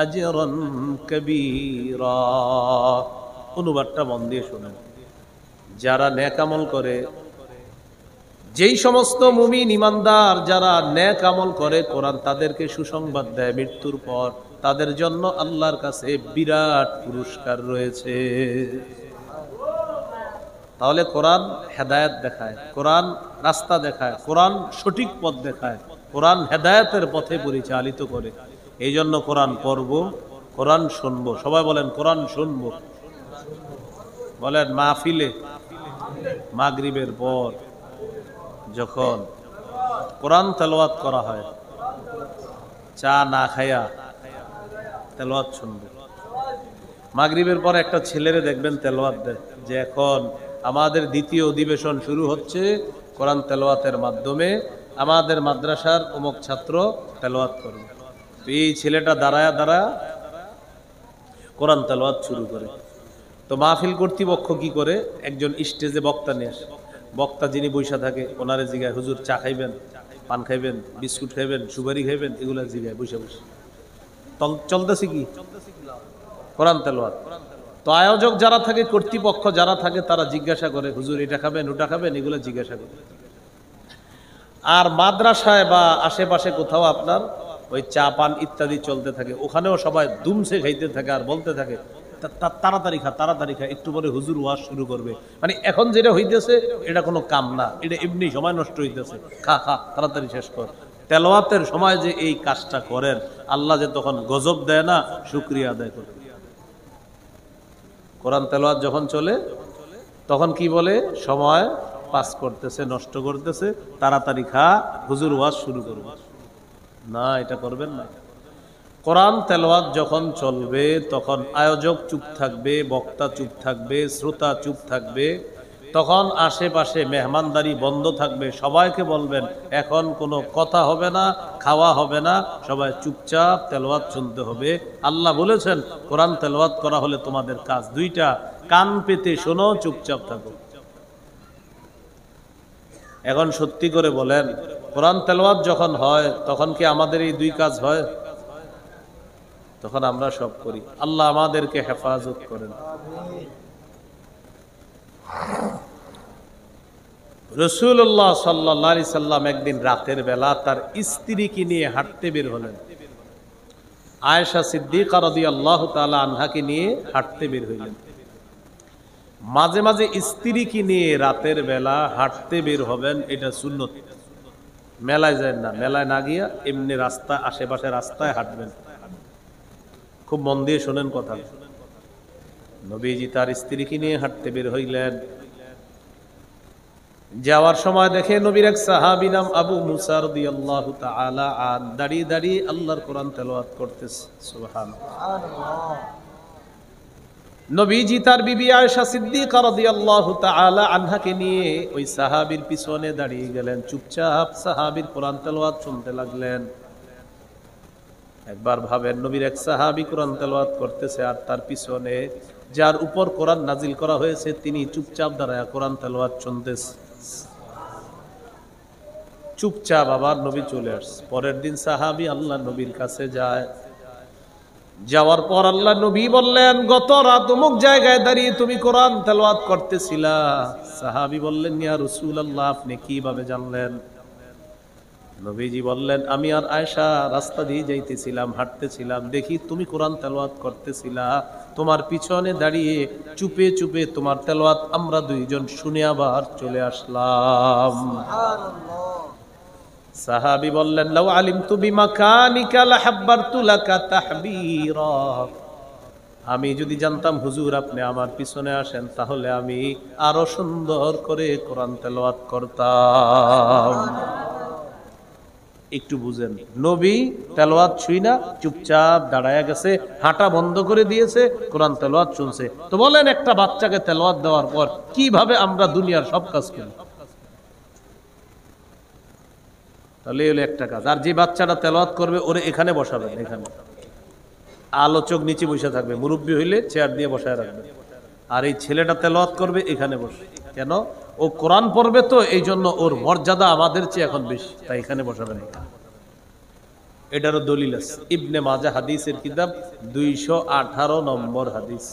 আজরান কাবীরা। অনুবাদটা মন দিয়ে শুনুন। যারা নেক আমল করে, যেই সমস্ত মুমিন ইমানদার যারা নেক আমল করে, কোরআন তাদেরকে সুসংবাদ দেয়, মৃত্যুর পর তাদের জন্য আল্লাহর কাছে বিরাট পুরস্কার রয়েছে। তাহলে কোরআন হেদায়েত দেখায়, কোরআন রাস্তা দেখায়, কোরআন সঠিক পথ দেখায়, কোরআন হেদায়েতের পথে পরিচালিত করে। এই জন্য কোরআন পড়ব, কোরআন শুনবো। সবাই বলেন কোরআন শুনবো। বলেন মাহফিলে মাগরিবের পর যখন কোরআন তেলাওয়াত করা হয়, চা না খায়া তেলাওয়াত শুনবো। মাগরিবের পর একটা ছেলেরে দেখবেন তেলাওয়াত দেয়, যে এখন আমাদের দ্বিতীয় অধিবেশন শুরু হচ্ছে, কোরআন তেলাওয়াতের মাধ্যমে আমাদের মাদ্রাসার অমুক ছাত্র তেলাওয়াত করবে। তো এই ছেলেটা দাঁড়ায় কোরআন তেলাওয়াত শুরু করে। তো মাহফিল কর্তৃপক্ষ কি করে, একজন স্টেজে বক্তা নিয়ে আসে। বক্তা যিনি বৈশা থাকে ওনারে জিগায়, হুজুর চা খাইবেন, পান খাইবেন, বিস্কুট খাইবেন, সুপারি খাইবেন, এগুলা জিগায় বসে বসে। চলতেছে কি? কোরআন তেলাওয়াত। তো আয়োজক যারা থাকে, কর্তৃপক্ষ যারা থাকে, তারা জিজ্ঞাসা করে, হুজুর এটা খাবেন, ওটা খাবেন, এগুলো জিজ্ঞাসা করে। আর মাদ্রাসায় বা আশেপাশে কোথাও আপনার ওই চা পান ইত্যাদি চলতে থাকে, ওখানেও সবাই দুমসে খাইতে থাকে আর বলতে থাকে, তাড়াতাড়ি খা, তাড়াতাড়ি খা, একটু পরে হুজুর ওয়াজ শুরু করবে। মানে এখন যেটা হইতেছে এটা কোনো কাম না, এটা এমনি সময় নষ্ট হইতেছে, খা খা, তাড়াতাড়ি শেষ কর। তেলাওয়াতের সময় যে এই কাজটা করেন, আল্লাহ যে তখন গজব দেয় না, শুকরিয়া আদায় করে। কোরআন তেলাওয়াত যখন চলে তখন কি বলে, সময় পাস করতেছে, নষ্ট করতেছে, তাড়াতাড়ি খা, হুজুর ওয়াজ শুরু করবে। না, এটা করবেন না। কোরআন তেলাওয়াত যখন চলবে তখন আয়োজক চুপ থাকবে, বক্তা চুপ থাকবে, শ্রোতা চুপ থাকবে, তখন আশেপাশে মেহমানদারি বন্ধ থাকবে, সবাইকে বলবেন এখন কোনো কথা হবে না, খাওয়া হবে না, সবাই চুপচাপ তেলাওয়াত শুনতে হবে। আল্লাহ বলেছেন কোরআন তেলাওয়াত করা হলে তোমাদের কাজ দুইটা, কান পেতে শোনো, চুপচাপ থাকো। এখন সত্যি করে বলেন, কোরআন তেলাওয়াত যখন হয় তখন কি আমাদের এই দুই কাজ হয়? তখন আমরা সব করি। আল্লাহ আমাদেরকে হেফাজত করেন। রাসূলুল্লাহ সাল্লাল্লাহু আলাইহি সাল্লাম একদিন রাতের বেলা তার স্ত্রীকে নিয়ে হাঁটতে বের হলেন। আয়েশা সিদ্দিকা রাদিয়াল্লাহু তাআলা আনহাকে নিয়ে হাঁটতে বের হইলেন। মাঝে মাঝে স্ত্রীকে নিয়ে রাতের বেলা হাঁটতে বের হবেন, এটা সুন্নত। মেলায় যায় না, মেলায় না গিয়া এমনি রাস্তা, আশেপাশে রাস্তায় হাঁটবেন। খুব মন দিয়ে শোনেন কথা। নবীজি তার স্ত্রীকে নিয়ে হাঁটতে বের হইলেন। যাওয়ার সময় দেখে নবীর এক সাহাবী নাম আবু মুসা রাদিয়াল্লাহু তাআলা আন দাঁড়িয়ে দাঁড়িয়ে আল্লাহর কোরআন তেলাওয়াত করতেছে। সুবহানাল্লাহ। নবীজি তার বিবি আয়েশা সিদ্দিকা রাদিয়াল্লাহু তাআলা আনহাকে নিয়ে ওই সাহাবীর পিছনে দাঁড়িয়ে গেলেন, চুপচাপ সাহাবীর কোরআন তেলাওয়াত শুনতে লাগলেন। একবার ভাবেন, নবীর এক সাহাবী কোরআন তেলাওয়াত করতেছে আর তার পিছনে যার উপর কোরআন নাজিল করা হয়েছে তিনি চুপচাপ দাঁড়ায় কোরআন তেলাওয়াত শুনতেছে। চুপচাপ আবার নবী চলে আসছে। পরের দিন সাহাবী আল্লাহ নবীর কাছে যায়। যাওয়ার পর আল্লাহ নবী বললেন, গত রাত অমুক জায়গায় দাঁড়িয়ে তুমি কোরআন তেলাওয়াত করতেছিলা। সাহাবী বললেন, ইয়া রাসূলুল্লাহ, আপনি কিভাবে জানলেন? নবীজি বললেন, আমি আর আয়েশা রাস্তা দিয়ে যাইতেছিলাম, হাঁটতেছিলাম, দেখি তুমি কোরআন তেলাওয়াত করতেছিলা, তোমার পিছনে দাঁড়িয়ে চুপে চুপে তোমার তেলাওয়াত আমরা দুইজন শুনে আবার চলে আসলাম। সাহাবী বললেন, লাউ আলিমতু বিমাকানিকা লাহাব্বারতু লাকা তাহবীরা, আমি যদি জানতাম হুজুর আপনি আমার পিছনে আসেন তাহলে আমি আরো সুন্দর করে কোরআন তেলাওয়াত করতাম। একটু বুঝেন, নবী তেলাওয়াত শুই না চুপচাপ দাঁড়ায়া গেছে, হাঁটা বন্ধ করে দিয়েছে, কোরআন তেলাওয়াত শুনছে। তো বলেন একটা বাচ্চাকে তেলাওয়াত দেওয়ার পর কিভাবে আমরা দুনিয়ার সব কাজ করি? তাহলে হলো একটা কাজ। আর যে বাচ্চাটা তেলাওয়াত করবে ওরে এখানে বসাবেন, এখানে আলোচক নিচে বসে থাকবে, মুরব্বী হইলে চেয়ার দিয়ে বসায় রাখবে। আর এই ছেলেটা তেলাওয়াত করবে এখানে বসে। কেন? ও কোরআন পড়বে, তো এই জন্য ওর মর্যাদা আমাদের চেয়ে এখন বেশি, তাই এখানে বসাবেন। এটারও দলিল আছে, ইবনে মাজাহ হাদিসের কিতাব 218 নম্বর হাদিস।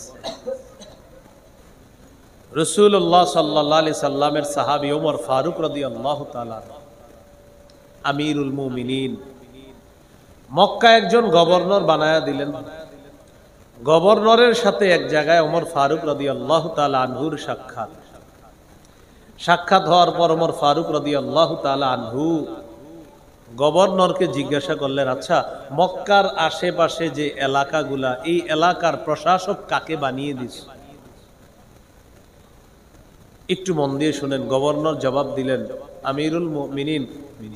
রাসূলুল্লাহ সাল্লাল্লাহু আলাইহি সাল্লামের সাহাবী ওমর ফারুক রাদিয়াল্লাহু তাআলা আমিরুল মুমিনিন, মক্কা একজন গভর্নর বানায়া দিলেন। গভর্নরের সাথে এক জায়গায় ওমর ফারুক রাদিয়াল্লাহু তাআলা আনহুর সাক্ষাৎ হওয়ার পর ওমর ফারুক রাদিয়াল্লাহু তাআলা আনহু গভর্নরকে জিজ্ঞাসা করলেন, আচ্ছা মক্কার আশেপাশে যে এলাকাগুলা, এই এলাকার প্রশাসক কাকে বানিয়ে দিস? একটু মন দিয়ে শুনেন। গভর্নর জবাব দিলেন, আমিরুল মুমিনিন,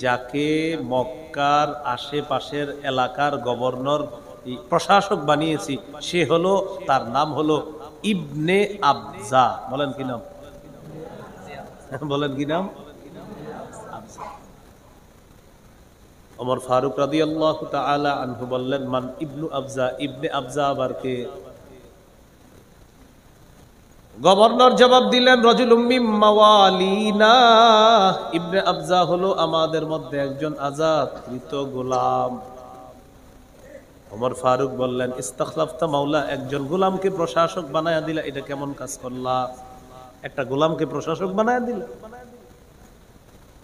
যাকে মক্কার আশেপাশের এলাকার গভর্নর প্রশাসক বানিয়েছি সে হলো, তার নাম হলো ইবনে আবজা। বলেন কি নাম? বলেন কি নাম? ওমর ফারুক রাদিয়াল্লাহু তাআলা আনহু বললেন, মান ইবনু আবজা? ইবনে আবজা আবার কে? গভর্নর জবাব দিলেন, রাজুলুম মিন মাওয়ালিনা, ইবনে আবজা হলো আমাদের মধ্যে একজন আযাদকৃত গোলাম। ওমর ফারুক বললেন, ইস্তাখলাফতা মাওলা, একজন গোলামকে প্রশাসক বানায়া দিলা, এটা কেমন কাজ করলা? একটা গোলামকে প্রশাসক বানায়া দিলা।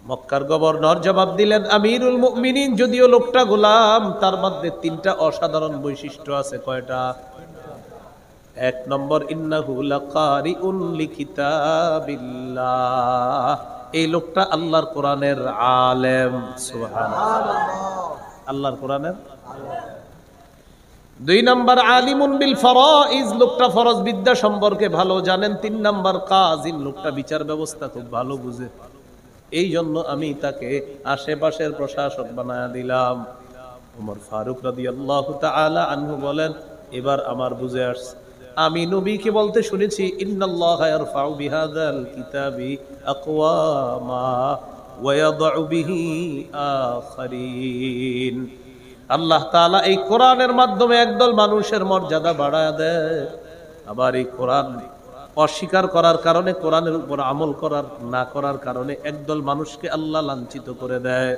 মক্কার গভর্নর জবাব দিলেন, আমিরুল মুমিনিন, যদিও লোকটা গোলাম, তার মধ্যে 3টা অসাধারণ বৈশিষ্ট্য আছে। কয়টা? 1 নম্বর, ইন্নাহু লাকারিউন লিকিতাবিল্লাহ, এই লোকটা আল্লাহর কোরআনের আলেম। সুবহানাল্লাহ, আল্লাহর কোরআনের। 2 নম্বর, আলিমুন বিল ফরাইজ, লোকটা ফরজ বিদ্যা সম্পর্কে ভালো জানেন। 3 নম্বর, কাজিন, লোকটা বিচার ব্যবস্থা খুব ভালো বুঝে। এই জন্য আমি তাকে আশেপাশের প্রশাসক বানায়া দিলাম। ওমর ফারুক রাদিয়াল্লাহু তাআলা আনহু বলেন, এবার আমার বুঝে আসছে। আমি নবীকে বলতে শুনেছি, ইন্নাল্লাহা ইয়ারফাউ বিহাযাল কিতাবি আকওয়ামা ওয়া ইয়াদউ বিহি আখারিন। আল্লাহ তাআলা এই কোরআনের মাধ্যমে একদল মানুষের মর্যাদা বাড়ায় দেয়, আবার এই কোরআন অস্বীকার করার কারণে, কোরআনের উপর আমল না করার কারণে একদল মানুষকে আল্লাহ লাঞ্ছিত করে দেয়।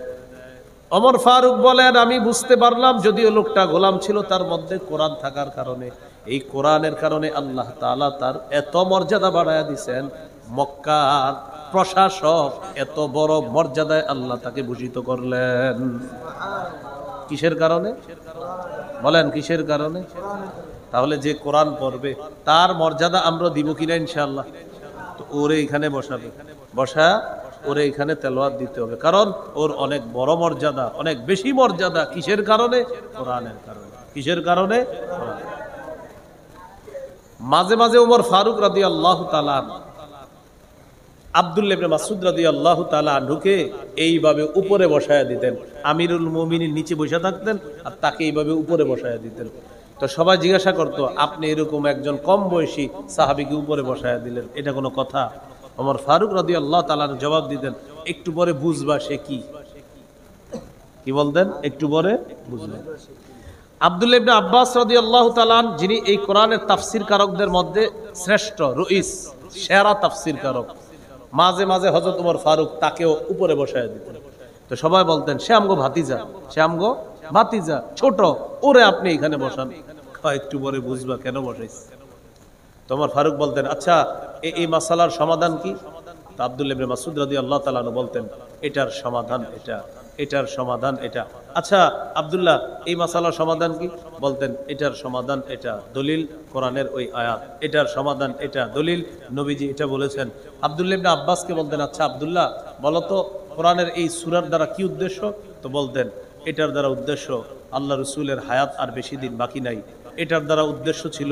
ওমর ফারুক বলেন, আমি বুঝতে পারলাম যদিও লোকটা গোলাম ছিল, তার মধ্যে কোরআন থাকার কারণে, এই কোরআনের কারণে আল্লাহ তাআলা তার এত মর্যাদা বাড়ায় দিয়েছেন, মক্কার প্রশাসক এত বড় মর্যাদায় আল্লাহ তাকে ভূষিত করলেন। কিসের কারণে বলেন, কিসের কারণে? তাহলে যে কোরআন পড়বে তার মর্যাদা আমরা দিব কিনা ইনশাআল্লাহ? তো ওরে এখানে বসাবে, ওরে এখানে তেলাওয়াত দিতে হবে, কারণ ওর অনেক বড় মর্যাদা, অনেক বেশি মর্যাদা। কিসের কারণে? কোরআনের কারণে। কিসের কারণে? মাঝে মাঝে ওমর ফারুক রাদিয়াল্লাহু তাআলা আব্দুল্লাহ ইবনে মাসউদ রাদিয়াল্লাহু তাআলা আনহুকে এইভাবে উপরে বসায়া দিতেন। আমিরুল মুমিনিন নিচে বসে থাকতেন আর তাকে এইভাবে উপরে বসায়া দিতেন। তো সবাই জিজ্ঞাসা করতো, আপনি এরকম একজন কম বয়সী সাহাবীকে উপরে বসায়া দিলেন, এটা কোনো কথা? ওমর ফারুক রাদিয়াল্লাহু তাআলা জবাব দিতেন, একটু পরে বুঝবা সে কি বলতেন, একটু পরে বুঝবেন। আব্দুল্লাহ ইবনে আব্বাস রাদিয়াল্লাহু তাআলা, যিনি এই কোরআনের তাফসীর কারকদের মধ্যে শ্রেষ্ঠ, রইস, সেরা তাফসীর কারক, মাঝে মাঝে হযরত ওমর ফারুক তাকেও উপরে বসায় দিতেন। তো সবাই বলতেন, সে আমগো ভাতিজা, ছোট, ওরে আপনি এখানে বসান। একটু পরে বুঝবা কেন বসাইছে। তো ওমর ফারুক বলতেন, আচ্ছা এই মাসালার সমাধান কি? তো আব্দুল্লাহ ইবনে মাসউদ রাদিয়াল্লাহু তাআলা বলতেন, এটার সমাধান এটা, এটার সমাধান এটা। আচ্ছা আব্দুল্লাহ, এই মাসালার সমাধান কি? বলতেন, এটার সমাধান এটা, দলিল কোরআনের ওই আয়াত, এটার সমাধান এটা, দলিল নবীজি এটা বলেছেন। আব্দুল্লাহ ইবনে আব্বাসকে বলতেন, আচ্ছা আব্দুল্লাহ বলো তো কোরআনের এই সূরার দ্বারা কি উদ্দেশ্য? তো বলতেন, এটার দ্বারা উদ্দেশ্য আল্লাহ রাসূলের হায়াত আর বেশি দিন বাকি নাই, এটার দ্বারা উদ্দেশ্য ছিল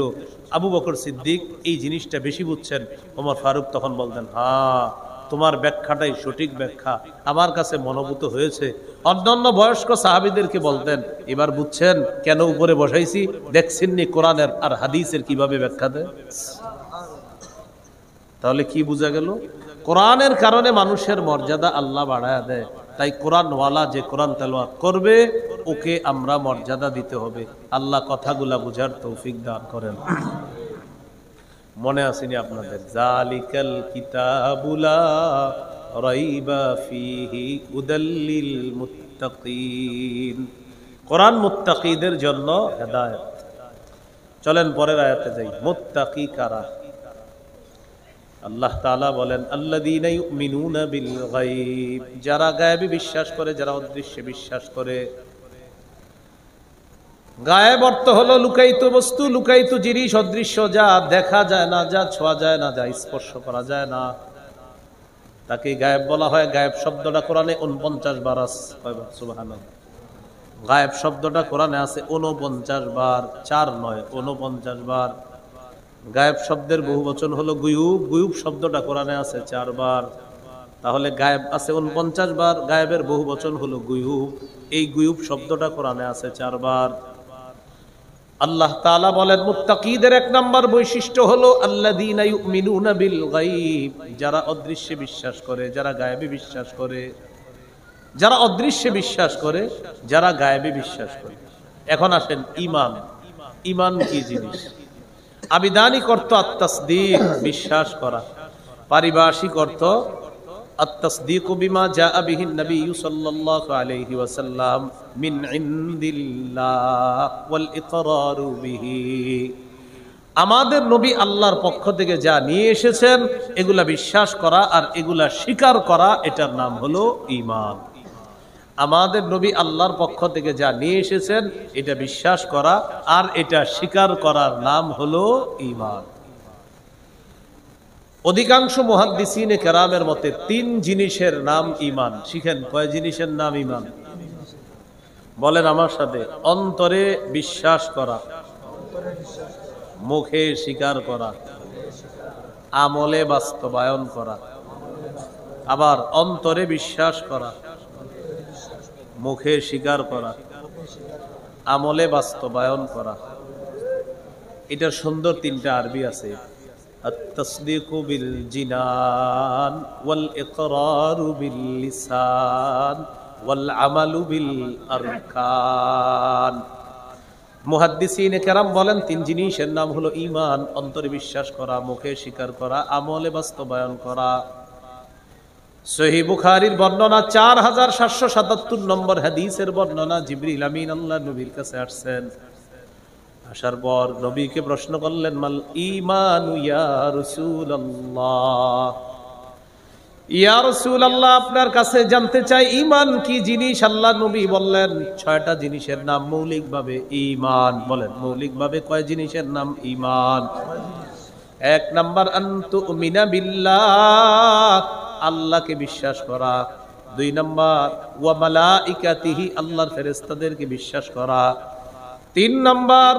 আবু বকর সিদ্দিক এই জিনিসটা বেশি বুঝছেন। ওমর ফারুক তখন বলতেন, হ্যাঁ তোমার ব্যাখ্যাটাই সঠিক ব্যাখ্যা, আমার কাছে মনোভূত হয়েছে। অন্যান্য বয়স্ক সাহাবীদেরকে বলতেন, এবার বুঝছেন কেন উপরে বসাইছি, দেখছেননি কোরআনের আর হাদিসের কিভাবে ব্যাখ্যা দেয়। তাহলে কি বোঝা গেল? কোরআনের কারণে মানুষের মর্যাদা আল্লাহ বাড়ায় দেয়। তাই কোরআনওয়ালা যে কোরআন তেলাওয়াত করবে ওকে আমরা মর্যাদা দিতে হবে। আল্লাহ কথাগুলা বুঝার তৌফিক দান করেন। মনে আসেনি আপনাদের, জালিকাল কিতাবুলা রাইবা ফিহি হুদাল্লিল মুত্তাকিন। কোরআন মুত্তাকিদের জন্য হেদায়েত। চলেন পরের আয়াতে যাই। মুত্তাকি কারা? আল্লাহ তাআলা বলেন, আল্লাযীনা ইউমিনুনা বিল গায়ব, যারা গায়েবে বিশ্বাস করে, যারা অদৃশ্যে বিশ্বাস করে। গায়েব অর্থ হলো লুকায়িত বস্তু, লুকায়িত জিনিস, অদৃশ্য, যা দেখা যায় না, যা ছোঁয়া যায় না, যা স্পর্শ করা যায় না, তাকে গায়েব বলা হয়। গায়েব শব্দটা কোরআনে 49 বার আছে। কয়বার? সুবহানাল্লাহ। গায়েব শব্দটা কোরআনে আছে 49 বার, 4 নয়, 49 বার। গায়েব শব্দের বহু বচন হলো গুয়ুব। গুয়ুব শব্দটা কোরআনে আছে 4 বার। তাহলে গায়েব আছে 49 বার, গায়েবের বহু বচন হলো গুয়ুব। এই গুয়ুব শব্দটা কোরআনে আছে 4 বার। আল্লাহ তাআলা বলেন, মুত্তাকিদের 1 নম্বর বৈশিষ্ট্য হলো আল্লাযীনা ইউমিনুনা বিল গায়ব, যারা অদৃশ্যে বিশ্বাস করে, যারা গায়েবে বিশ্বাস করে। যারা অদৃশ্যে বিশ্বাস করে, যারা গায়েবে বিশ্বাস করে। এখন আসেন ঈমান। ঈমান কি জিনিস? আবিধানিক অর্থ আত-তাসদীক, বিশ্বাস করা। পারিভাষিক অর্থ আত-তাসদীকু বিমা জাআ বিহি নবী সাল্লাল্লাহু আলাইহি ওয়াসাল্লাম মিন ইনদিল্লাহ ওয়াল ইকরারু বিহি। আমাদের নবী আল্লাহর পক্ষ থেকে যা নিয়ে এসেছেন এগুলা বিশ্বাস করা আর এগুলা স্বীকার করা, এটার নাম হলো ঈমান। আমাদের নবী আল্লাহর পক্ষ থেকে যা নিয়ে এসেছেন এটা বিশ্বাস করা আর এটা স্বীকার করার নাম হলো ঈমান। অধিকাংশ মুহাদ্দিসিনে কেরামের মতে 3 জিনিসের নাম ঈমান। শিখেন, কয় জিনিসের নাম ঈমান? বলেন আমার সাথে। অন্তরে বিশ্বাস করা, মুখে স্বীকার করা, আমলে বাস্তবায়ন করা। আবার অন্তরে বিশ্বাস করা, মুখে স্বীকার করা, আমলে বাস্তবায়ন করা। এটার সুন্দর তিনটা আরবি আছে, আত-তাসদীকু বিল জিনান ওয়াল ইকরারু বিল লিসান ওয়াল আমালু বিল আরকান। মুহাদ্দিসিনে কেরাম বলেন তিন জিনিসের নাম হলো ঈমান, অন্তরে বিশ্বাস করা, মুখে স্বীকার করা, আমলে বাস্তবায়ন করা। সহিহ বুখারীর বর্ণনা 4777 নম্বর হাদিসের বর্ণনা, জিবরিল আমিন আল্লাহর নবীর কাছে আসছেন। আসার পর নবীকে প্রশ্ন করলেন, মাল ঈমানু ইয়া রাসূলুল্লাহ, ইয়া রাসূলুল্লাহ আপনার কাছে জানতে চাই ঈমান কি জিনিস। আল্লাহ নবী বললেন 6টা জিনিসের নাম মৌলিকভাবে ঈমান। বলেন মৌলিকভাবে কয় জিনিসের নাম ঈমান? 1 নাম্বার আনতুমিনা বিল্লাহ, আল্লাহকে বিশ্বাস করা। 2 নাম্বার ওয়া মালাইকাতিহি, আল্লাহর ফেরেশতাদেরকে বিশ্বাস করা। 3 নাম্বার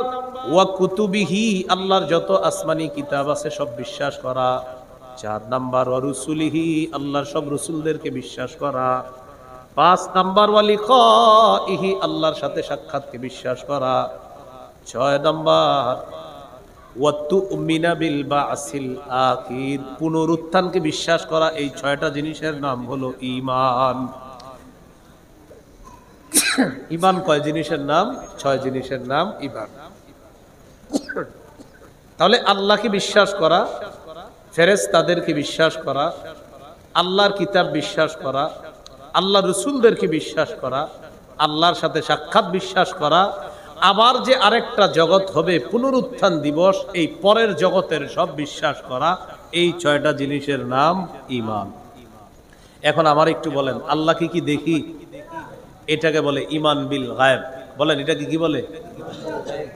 ওয়া কুতুবিহি, আল্লাহর যত আসমানি কিতাব আছে সব বিশ্বাস করা। 4 নাম্বার ওয়া রুসুলিহি, আল্লাহর সব রাসূলদেরকে বিশ্বাস করা। 5 নাম্বার ওয়া লিকাইহি, আল্লাহর সাথে সাক্ষাৎকে বিশ্বাস করা। 6 নাম্বার ওয়া তুমিনা বিল বাসিল আখির, পুনরুত্থানকে বিশ্বাস করা। এই 6টা জিনিসের নাম হলো ঈমান। ঈমান কয় জিনিসের নাম? 6 জিনিসের নাম ঈমান। তাহলে আল্লাহকে বিশ্বাস করা, ফেরেশতাদেরকে বিশ্বাস করা, আল্লাহর কিতাব বিশ্বাস করা, আল্লাহর রাসূলদেরকে বিশ্বাস করা, আল্লাহর সাথে সাক্ষাৎ বিশ্বাস করা, আবার যে আরেকটা জগৎ হবে পুনরুত্থান দিবস, এই পরের জগতের সব বিশ্বাস করা। এই 6টা জিনিসের নাম ঈমান। এখন আমার একটু বলেন, আল্লাহকে কি দেখি? এটাকে বলে ঈমান বিল গায়ব। বলেন এটাকে কি বলে?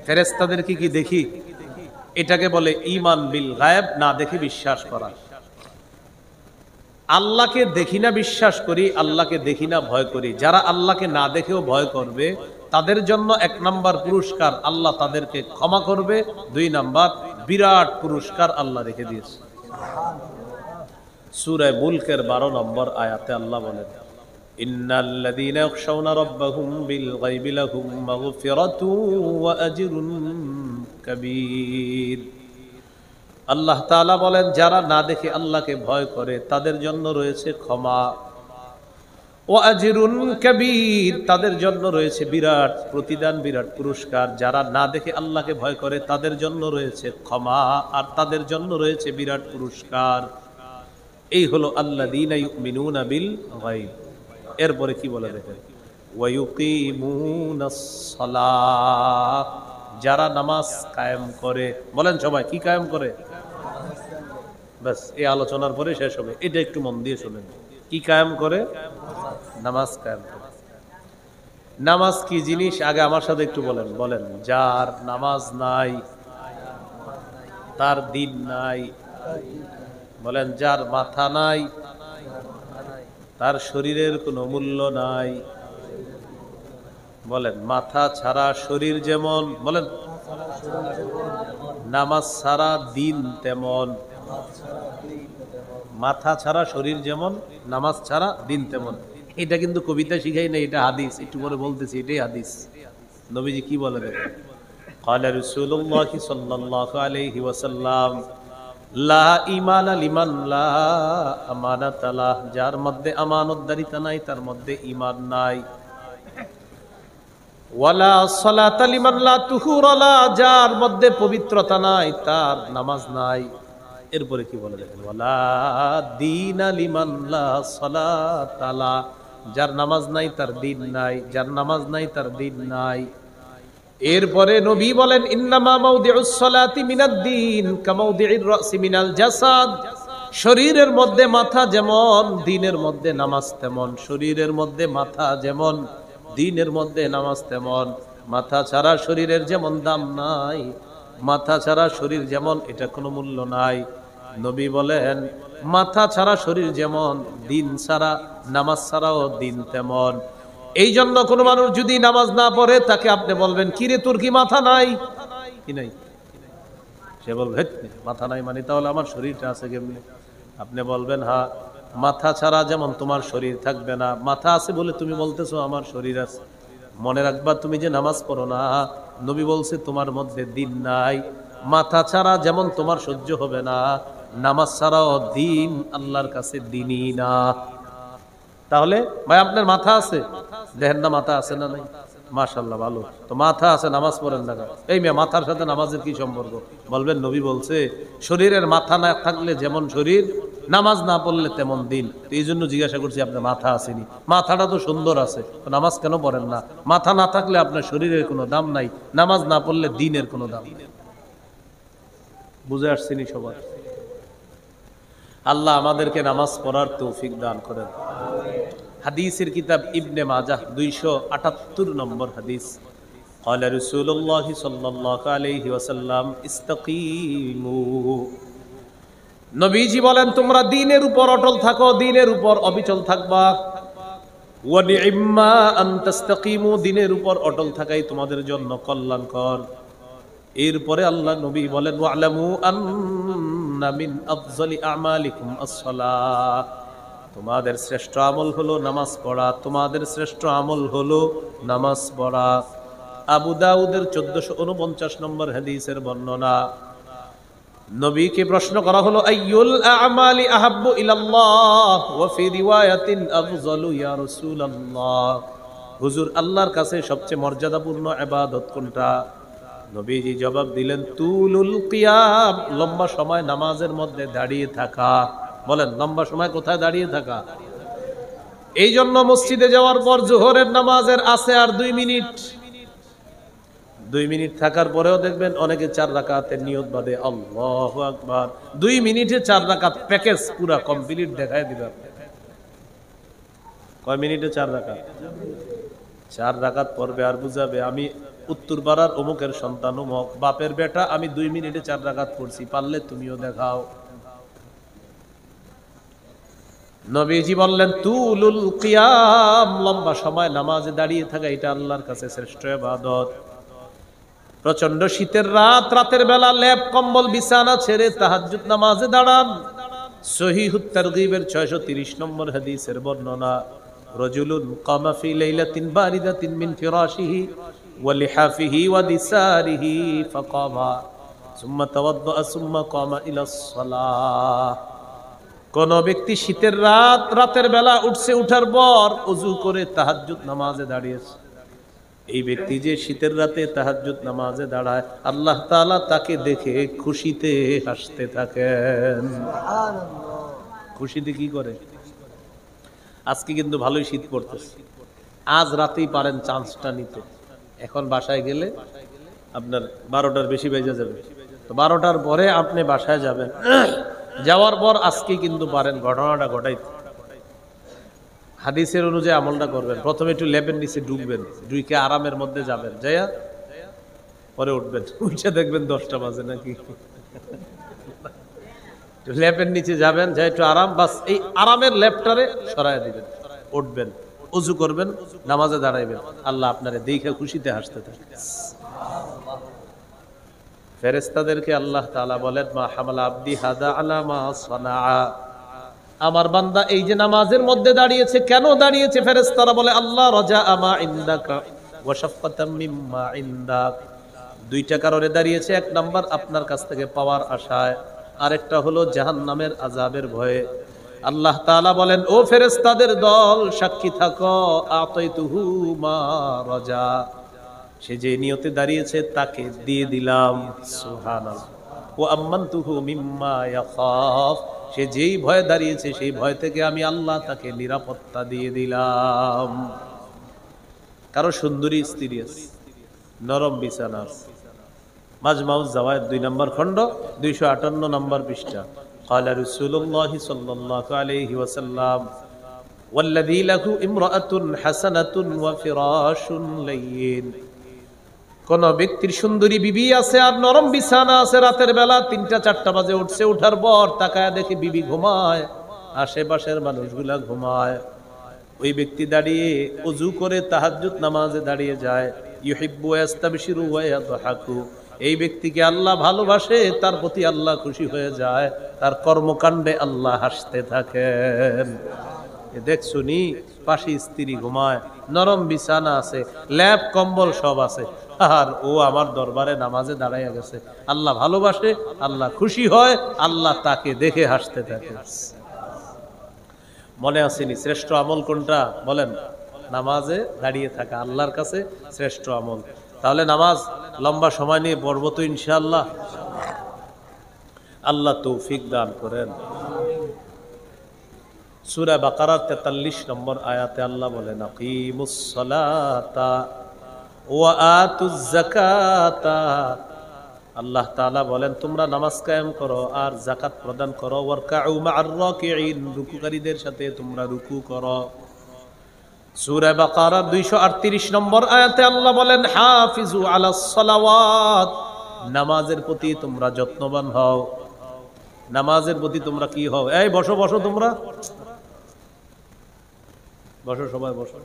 ফেরেশতাদেরকে কি দেখি? এটাকে বলে ঈমান বিল গায়ব, না দেখে বিশ্বাস করা। আল্লাহকে দেখি না বিশ্বাস করি, আল্লাহকে দেখি না ভয় করি। যারা আল্লাহকে না দেখেও ভয় করবে তাদের জন্য 1 নাম্বার পুরস্কার, আল্লাহ তাদেরকে ক্ষমা করবে। 2 নাম্বার বিরাট পুরস্কার আল্লাহ রেখে দিয়েছে। সূরা মুলকের 12 নম্বর আয়াতে আল্লাহ বলেন, ইন্নাল্লাযীনা ইয়াখশাউনা রাব্বাহুম বিল গায়বি লাহুম মাগফিরাতুন ওয়া আজরুন কাবীর। আল্লাহ তাআলা বলেন যারা না দেখে আল্লাহকে ভয় করে তাদের জন্য রয়েছে ক্ষমা, ও আজরুন কাবীর, তাদের জন্য রয়েছে বিরাট প্রতিদান, বিরাট পুরস্কার। যারা না দেখে আল্লাহকে ভয় করে তাদের জন্য রয়েছে ক্ষমা, আর তাদের জন্য রয়েছে বিরাট পুরস্কার। এই হলো আল্লাযীনা ইউমিনুনা বিল গায়ব। এরপরে কি বলে দেখেন, ওয়া ইউকিমুনাস সালাহ, যারা নামাজ কায়েম করে। বলেন সবাই কি কায়েম করে? বাস এই আলোচনার পরে শেষ হবে, এটা একটু মন দিয়ে শুনেন। কি কায়েম করে? নামাজ কায়েম করে। নামাজ কি জিনিস আগে আমার সাথে একটু বলেন। বলেন যার নামাজ নাই তার দিন নাই। বলেন যার মাথা নাই তার শরীরের কোনো মূল্য নাই। বলেন মাথা ছাড়া শরীর যেমন, বলেন নামাজ ছাড়া দিন তেমন। মাথা ছাড়া শরীর যেমন, নামাজ ছাড়া দিন তেমন। এটা কিন্তু কবিতা শিখাই না, এটা হাদিস। একটু পরে বলতেছি, এটাই হাদিস। নবীজি কি বলে দেখেন, قال رسول الله صلى الله عليه وسلم লা ঈমানা লিমান লা আমানাতা লাহ, যার মধ্যে আমানতদারিতা নাই তার মধ্যে ঈমান নাই। ওয়ালা সালাতা লিমান লা তুহুরা লা, যার মধ্যে পবিত্রতা নাই তার নামাজ নাই। এরপরে কি বলে দেখেন, ওয়ালা দীনা লিমান লা সালাতা লা, যার নামাজ নাই তার দিন নাই, যার নামাজ নাই তার দিন নাই। এরপরে নবী বলেন, ইন্নামা মাউদিউস সালাতি মিনাদ-দ্বীন কামাউদিউর রাসি মিনাল জাসাদ, শরীরের মধ্যে মাথা যেমন দিনের মধ্যে নামাজ তেমন। শরীরের মধ্যে মাথা যেমন দিনের মধ্যে নামাজ তেমন। মাথা ছাড়া শরীরের যেমন দাম নাই, মাথা ছাড়া শরীর যেমন, এটা কোনো মূল্য নাই। নবী বলেন মাথা ছাড়া শরীর যেমন, দিন ছাড়া নামাজ ছাড়াও দিন তেমন। এই জন্য কোন মানুষ যদি নামাজ না পড়ে তাকে আপনি বলবেন, কিরে তোর কি মাথা নাই? কি নাই? সে বলবে মাথা নাই মানে তাহলে আমার শরীরটা আছে কেমনে? আপনি বলবেন হ্যাঁ, মাথা ছাড়া যেমন তোমার শরীর থাকবে না, মাথা আছে বলে তুমি বলতেছো আমার শরীর আছে। মনে রাখবা তুমি যে নামাজ পড়ো না, নবী বলছে তোমার মধ্যে দিন নাই, মাথা ছাড়া যেমন তোমার সহ্য হবে না, নামাজ ছাড়াও দিন আল্লাহর কাছে দিনই না। তাহলে ভাই আপনার মাথা আছে, দেখেন না মাথা আছে না নাই? মাশাআল্লাহ ভালো। তো মাথা আছে, নামাজ পড়েন না। এই মেয়ে, মাথার সাথে নামাজের কি সম্পর্ক? বলবেন নবী বলছে শরীরের মাথা না থাকলে যেমন শরীর, নামাজ না পড়লে তেমন দিন। তো এই জন্য জিজ্ঞাসা করছি আপনার মাথা আসেনি। মাথাটা তো সুন্দর আছে, তো নামাজ কেন পড়েন না? মাথা না থাকলে আপনার শরীরের কোনো দাম নাই, নামাজ না পড়লে দিনের কোনো দাম নেই। বুঝে আসছেনি সবার? আল্লাহ আমাদেরকে নামাজ পড়ার তৌফিক দান করেন। হাদিসের কিতাব ইবনে মাজাহ 278 নম্বর হাদিস। قال رسول الله صلى الله عليه وسلم استقيموا। নবীজি বলেন তোমরা দ্বীনের উপর অটল থাকো, দ্বীনের উপর অবিচল থাকবা। ওয়া নি'ম্মা আন তাস্তাকিমু, দ্বীনের উপর অটল থাকাই তোমাদের জন্য কল্যাণকর। এরপরে আল্লাহ নবী বলেন ওয়ালামু আন্না মিন আফজালি আমালিকুম আস-সালাহ, তোমাদের শ্রেষ্ঠ আমল হলো নামাজ পড়া, তোমাদের শ্রেষ্ঠ আমল হলো নামাজ পড়া। আবু দাউদের 1449 নম্বর হাদিসের বর্ণনা। নবীকে প্রশ্ন করা হলো আইয়ুল আমালি আহাব্বু ইলাল্লাহ ওয়া ফি রিওয়ায়াতিন আফজালু ইয়া রাসূলুল্লাহ, হুজুর আল্লাহর কাছে সবচেয়ে মর্যাদাপূর্ণ ইবাদত কোনটা? নবীজি জবাব দিলেন তুলুল কিয়াম, লম্বা সময় নামাজের মধ্যে দাঁড়িয়ে থাকা। বলেন লম্বা সময় কোথায় দাঁড়িয়ে থাকা? এই জন্য মসজিদে যাওয়ার পর জোহরের নামাজের আছে আর 2 মিনিট, 2 মিনিট থাকার পরেও দেখবেন অনেকে 4 রাকাতের নিয়ত বাঁধে, আল্লাহু আকবার। 2 মিনিটে 4 রাকাত প্যাকেজ পুরা কমপ্লিট দেখায় দিবে। কয় মিনিটে 4 রাকাত? 4 রাকাত পড়বে আর বুঝাবে আমি উত্তরপাড়ার অমুকের সন্তান অমুক, বাপের বেটা, আমি 2 মিনিটে 4 রাকাত পড়ছি, পারলে তুমিও দেখাও। নবীজি বললেন তুলুল কিয়াম, লম্বা সময় নামাজে দাঁড়িয়ে থাকা, এটা আল্লাহর কাছে শ্রেষ্ঠ ইবাদত। প্রচন্ড শীতের রাত, রাতের বেলা লেপ কম্বল বিছানা ছেড়ে তাহাজ্জুদ নামাজে দাঁড়ান। সহিহুত তারগীবের 630 নম্বর হাদিসের বর্ণনা। রাজুলুন কামা ফি লাইলাতিন বারিদাতিন মিন ফিরাশিহি ওয়া লিহাফিহি ওয়া দিসারিহি ফাকামা সুম্মা তাওয়াদ্দা সুম্মা কামা ইলাস সালাহ। কোন ব্যক্তি শীতের রাত, রাতের বেলা উঠছে, উঠার পর ওযু করে তাহাজ্জুদ নামাজে দাঁড়িয়েছে। এই ব্যক্তি যে শীতের রাতে তাহাজ্জুদ নামাজে দাঁড়ায়, আল্লাহ তাআলা তাকে দেখে খুশিতে হাসতে থাকেন। সুবহানাল্লাহ। খুশিতে কি করে? আজকে কিন্তু ভালোই শীত পড়তেছে, আজ রাতেই পারেন চান্সটা নিতে। এখন বাসায় গেলে আপনার 12টার বেশি বেজে যাবে, তো 12টার পরে আপনি বাসায় যাবেন, যাওয়ার পর আজকে কিন্তু পারেন ঘটনাটা ঘটাইতে। হাদিসের অনুযায়ী আমলটা করবেন। প্রথমে একটু লেপের নিচে ডুববেন, ডুইকে আরামের মধ্যে যাবেন, যাইয়া পরে উঠবেন, উঠে দেখবেন 10টা বাজে নাকি। লেপের নিচে যাবেন, যাই একটু আরাম, বাস এই আরামের লেপটারে সরাই দিবেন, উঠবেন, ওযু করবেন, নামাজে দাঁড়াইবেন, আল্লাহ আপনারে দেখে খুশিতে হাসতে থাকে। ফেরেশতাদেরকে আল্লাহ তাআলা বলেন মা হামালা আবদি হাদা আলা মা সানাআ, আমার বান্দা এই যে নামাজের মধ্যে দাঁড়িয়েছে, কেন দাঁড়িয়েছে? ফেরেশতারা বলে আল্লাহ রাজা আমা ইনদাকা ওয়া শাফকাতাম মিম্মা ইনদাক। 2টা কারণে দাঁড়িয়েছে। 1 নাম্বার আপনার কাছ থেকে পাওয়ার আশায়, আরেকটা হলো জাহান্নামের আযাবের ভয়ে। আল্লাহ তাআলা বলেন ও ফেরেশতাদের দল, সাক্ষী থাকো, আতাইতুহু মা রাজা, সে যে নিয়তে দাঁড়িয়েছে তাকে দিয়ে দিলাম। সুবহানাল্লাহ। ওয়া আম্মানতুহু মিম্মা ইয়াখাফ, সে যেই ভয়ে দাঁড়িয়েছে সেই ভয় থেকে আমি আল্লাহ তাকে নিরাপত্তা দিয়ে দিলাম। কারো সুন্দরী স্ত্রী আছে, নরম বিছানা আছে। মাজমাউজ জাওয়ায়েদ 2 নম্বর খণ্ড 258 নম্বর পৃষ্ঠা। قال رسول الله صلى الله عليه وسلم والذي له امرأة حسنة وفراش لين, কোন ব্যক্তির সুন্দরী বিবি আছে আর নরম বিছানা আছে, রাতের বেলা 3টা 4টা বাজে উঠছে, উঠার পর তাকায় দেখে বিবি ঘুমায়, আশেপাশের মানুষগুলা ঘুমায়, ওই ব্যক্তি দাঁড়িয়ে ওযু করে তাহাজ্জুদ নামাজে দাঁড়িয়ে যায়। ইউহিব্বু ইয়াস্তাবশিরু ওয়া ইয়াদহাকু, এই ব্যক্তিকে আল্লাহ ভালোবাসে, তার প্রতি আল্লাহ খুশি হয়ে যায়, তার কর্মকাণ্ডে আল্লাহ হাসতে থাকেন। দেখছো নি পাশে স্ত্রী ঘুমায়, নরম বিছানা আছে, ল্যাপ কম্বল সব আছে, আর ও আমার দরবারে নামাজে দাঁড়াইয়া গেছে। আল্লাহ ভালোবাসে, আল্লাহ খুশি হয়, আল্লাহ তাকে দেখে হাসতে থাকে। মনে আসেনি শ্রেষ্ঠ আমল কোনটা বলেন? নামাজে দাঁড়িয়ে থাকা আল্লাহর কাছে শ্রেষ্ঠ আমল। তাহলে নামাজ লম্বা সময় নিয়ে পড়বো তো ইনশাআল্লাহ। আল্লাহ তৌফিক দান করেন। সূরা বাকারার 43 নম্বর আয়াতে আল্লাহ বলেন, আকিমুস সালাতা ওয়া আতুজ যাকাতা। আল্লাহ তাআলা বলেন তোমরা নামাজ কায়েম করো আর যাকাত প্রদান করো। ওয়ারকাউ মা'আর রাকিঈন, রুকুকারীদের সাথে তোমরা রুকু করো। সূরা বাকারা 238 নম্বর আয়াতে আল্লাহ বলেন, হাফিজু আলাস সালাওয়াত, নামাজের প্রতি তোমরা যত্নবান হও। নামাজের প্রতি তোমরা কি হও? এই বসো বসো, তোমরা বসো, সবাই বসো।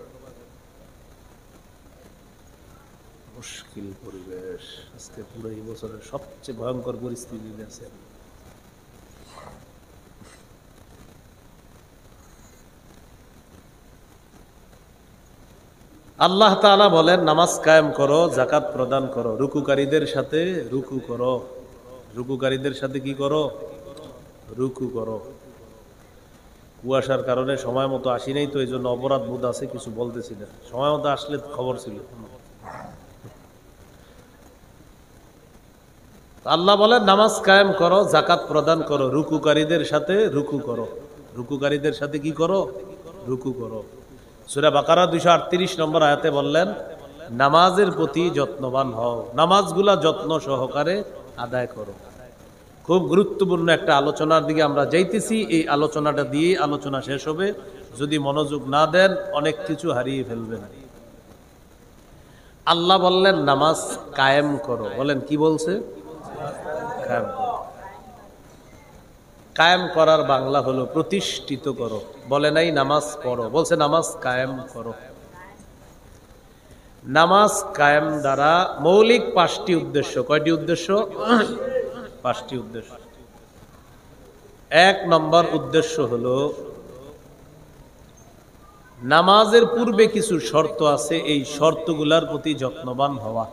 মুশকিল পরিবেশ আজকে, পুরো এই বছরের সবচেয়ে ভয়ঙ্কর পরিস্থিতি আছে। আল্লাহ তাআলা বলেন নামাজ কায়েম করো, যাকাত প্রদান করো, রুকুকারীদের সাথে রুকু করো। রুকুকারীদের সাথে কি করো? রুকু করো। কুয়াশার কারণে সময় মতো আসি নাই তো এই জন্য অপরাধ বোধ আছে, কিছু বলতেছি না। সময় মতো আসলে খবর ছিল। আল্লাহ বলেন নামাজ কায়েম করো, যাকাত প্রদান করো, রুকুকারীদের সাথে রুকু করো। রুকুকারীদের সাথে কি করো? রুকু করো। সূরা বাকারা 238 নম্বর আয়াতে বললেন নামাজের প্রতি যত্নবান হও, নামাজগুলা যত্ন সহকারে আদায় করো। খুব গুরুত্বপূর্ণ একটা আলোচনার দিকে আমরা যাইতেছি। এই আলোচনাটা দিয়ে আলোচনা শেষ হবে। যদি মনোযোগ না দেন অনেক কিছু হারিয়ে ফেলবেন। আল্লাহ বললেন নামাজ কায়েম করো। বলেন কি বলছে? কায়েম করো। কায়েম করার বাংলা হলো প্রতিষ্ঠিত করো। বলে নাই নামাজ পড়ো, বলছে নামাজ কায়েম করো। নামাজ কায়েম দ্বারা মৌলিক 5টি উদ্দেশ্য। কয়টি উদ্দেশ্য? 5টি উদ্দেশ্য। 1 নম্বর উদ্দেশ্য হলো নামাজের পূর্বে কিছু শর্ত আছে, এই শর্তগুলার প্রতি যত্নবান হওয়া।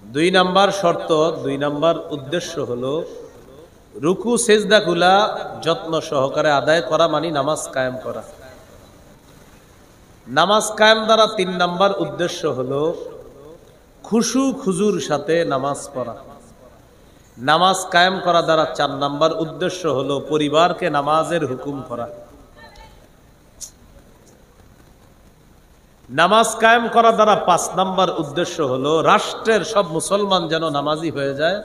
2 নম্বর শর্ত, 2 নম্বর উদ্দেশ্য হলো রুকু সেজদাগুলা যত্ন সহকারে আদায় করা, মানে নামাজ কায়েম করা। নামাজ কায়েম দ্বারা 3 নম্বর উদ্দেশ্য হলো খুশু খুজুর সাথে নামাজ পড়া। নামাজ কায়েম করা দ্বারা 4 নম্বর উদ্দেশ্য হলো পরিবারকে নামাজের হুকুম করা। নামাজ কায়েম করা দ্বারা 5 নম্বর উদ্দেশ্য হলো রাষ্ট্রের সব মুসলমান যেন নামাজি হয়ে যায়,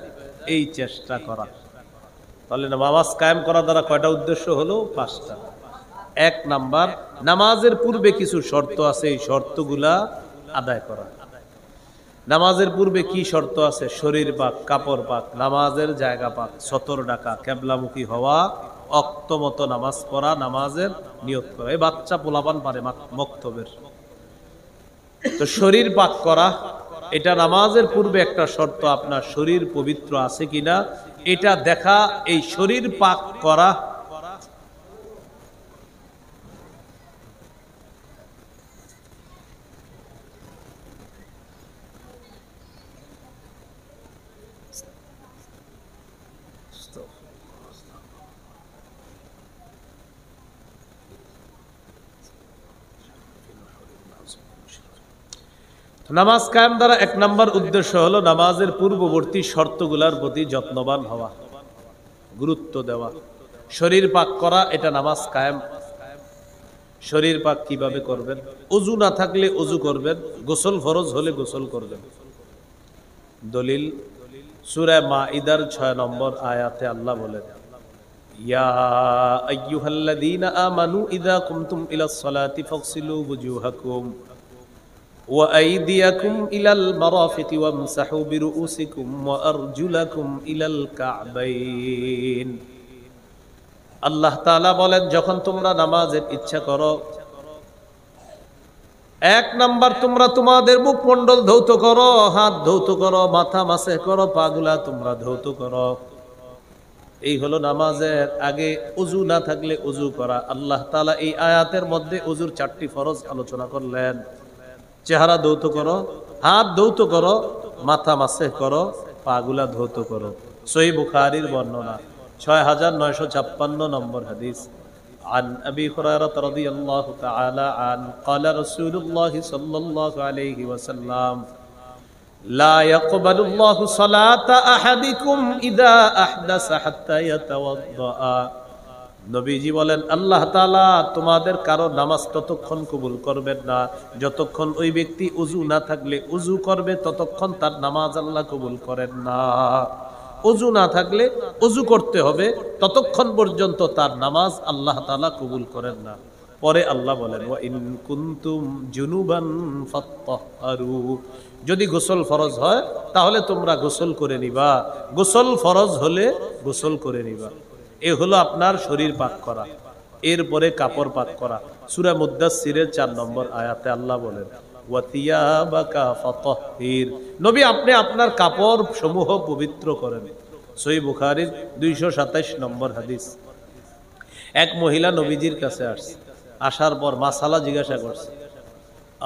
এই চেষ্টা করা। তাহলে নামাজ কায়েম করা দ্বারা কয়টা উদ্দেশ্য হলো? 5টা। 1 নাম্বার, নামাজের পূর্বে কিছু শর্ত আছে, এই শর্তগুলা আদায় করা। নামাজের পূর্বে কি শর্ত আছে? শরীর পাক, কাপড় পাক, নামাজের জায়গা পাক, সতর ডাকা, কেবলামুখী হওয়া, অক্ত মতো নামাজ পড়া, নামাজের নিয়ত করা। এই বাচ্চা পোলাপান পারে মক্তবের। তো শরীর পাক করা, এটা নামাজের পূর্বে একটা শর্ত। আপনার শরীর পবিত্র আছে কিনা এটা দেখা, এই শরীর পাক করা। নামাজ কায়েম দ্বারা 1 নম্বর উদ্দেশ্য হলো নামাজের পূর্ববর্তী শর্তগুলার প্রতি যত্নবান হওয়া, গুরুত্ব দেওয়া। শরীর পাক করা, এটা নামাজ কায়েম। শরীর পাক কিভাবে করবেন? ওযু না থাকলে ওযু করবেন, গোসল ফরজ হলে গোসল করবেন। দলিল সূরা মাইদার 6 নম্বর আয়াতে আল্লাহ বলেন, ইয়া আইয়ুহাল্লাযীনা আমানু ইযা কুমতুম ইলাস সালাতি ফাগসিলু ওয়ুজুহাকুম ওয়া আইদিয়াকুম ইলাল মারাফিকি ওয়ামসাহু বিরুউসিকুম ওয়া আরজুলাকুম ইলাল কা'বাইন। আল্লাহ তাআলা বলেন যখন তোমরা নামাজের ইচ্ছা করো, 1 নাম্বার তোমরা তোমাদের মুখমণ্ডল ধৌত করো, হাত ধৌত করো, মাথা মাসে করো, পাগুলা তোমরা ধৌত করো। এই হলো নামাজের আগে উযু না থাকলে উযু করা। আল্লাহ তাআলা এই আয়াতের মধ্যে উযুর 4টি ফরজ আলোচনা করলেন। চেহারা ধৌত করো, হাত ধৌত করো, মাথা মাসেহ করো, পাগুলা ধৌত করো। সহিহ বুখারীর বর্ণনা 6956 নম্বর হাদিস। عن أبي هريرة رضي الله تعالى عنه قال رسول الله صلى الله عليه وسلم لا يقبل الله صلاة أحدكم إذا أحدث حتى يتوضأ। নবীজি বলেন আল্লাহ তাআলা তোমাদের কারো নামাজ ততক্ষণ কবুল করবেন না যতক্ষণ ওই ব্যক্তি উযু না থাকলে উযু করবে, ততক্ষণ তার নামাজ আল্লাহ কবুল করেন না। উযু না থাকলে উযু করতে হবে, ততক্ষণ পর্যন্ত তার নামাজ আল্লাহ তাআলা কবুল করেন না। পরে আল্লাহ বলেন ওয়া ইন কুনতুম জুনুবান ফাত্তাহহারু, যদি গোসল ফরজ হয় তাহলে তোমরা গোসল করে নিবা, গোসল ফরজ হলে গোসল করে নিবা। এ হলো আপনার শরীর পাক করা। এরপরে কাপড় পাক করা। সূরা মুদ্দাসসিরের 4 নম্বর আয়াতে আল্লাহ বলেন ওয়া থিয়াবাকা ফাতাহহির, নবী আপনি আপনার কাপড় সমূহ পবিত্র করেন। সহিহ বুখারীর 227 নম্বর হাদিস। এক মহিলা নবীজির কাছে আসছে, আসার পর মাসালা জিজ্ঞাসা করছে,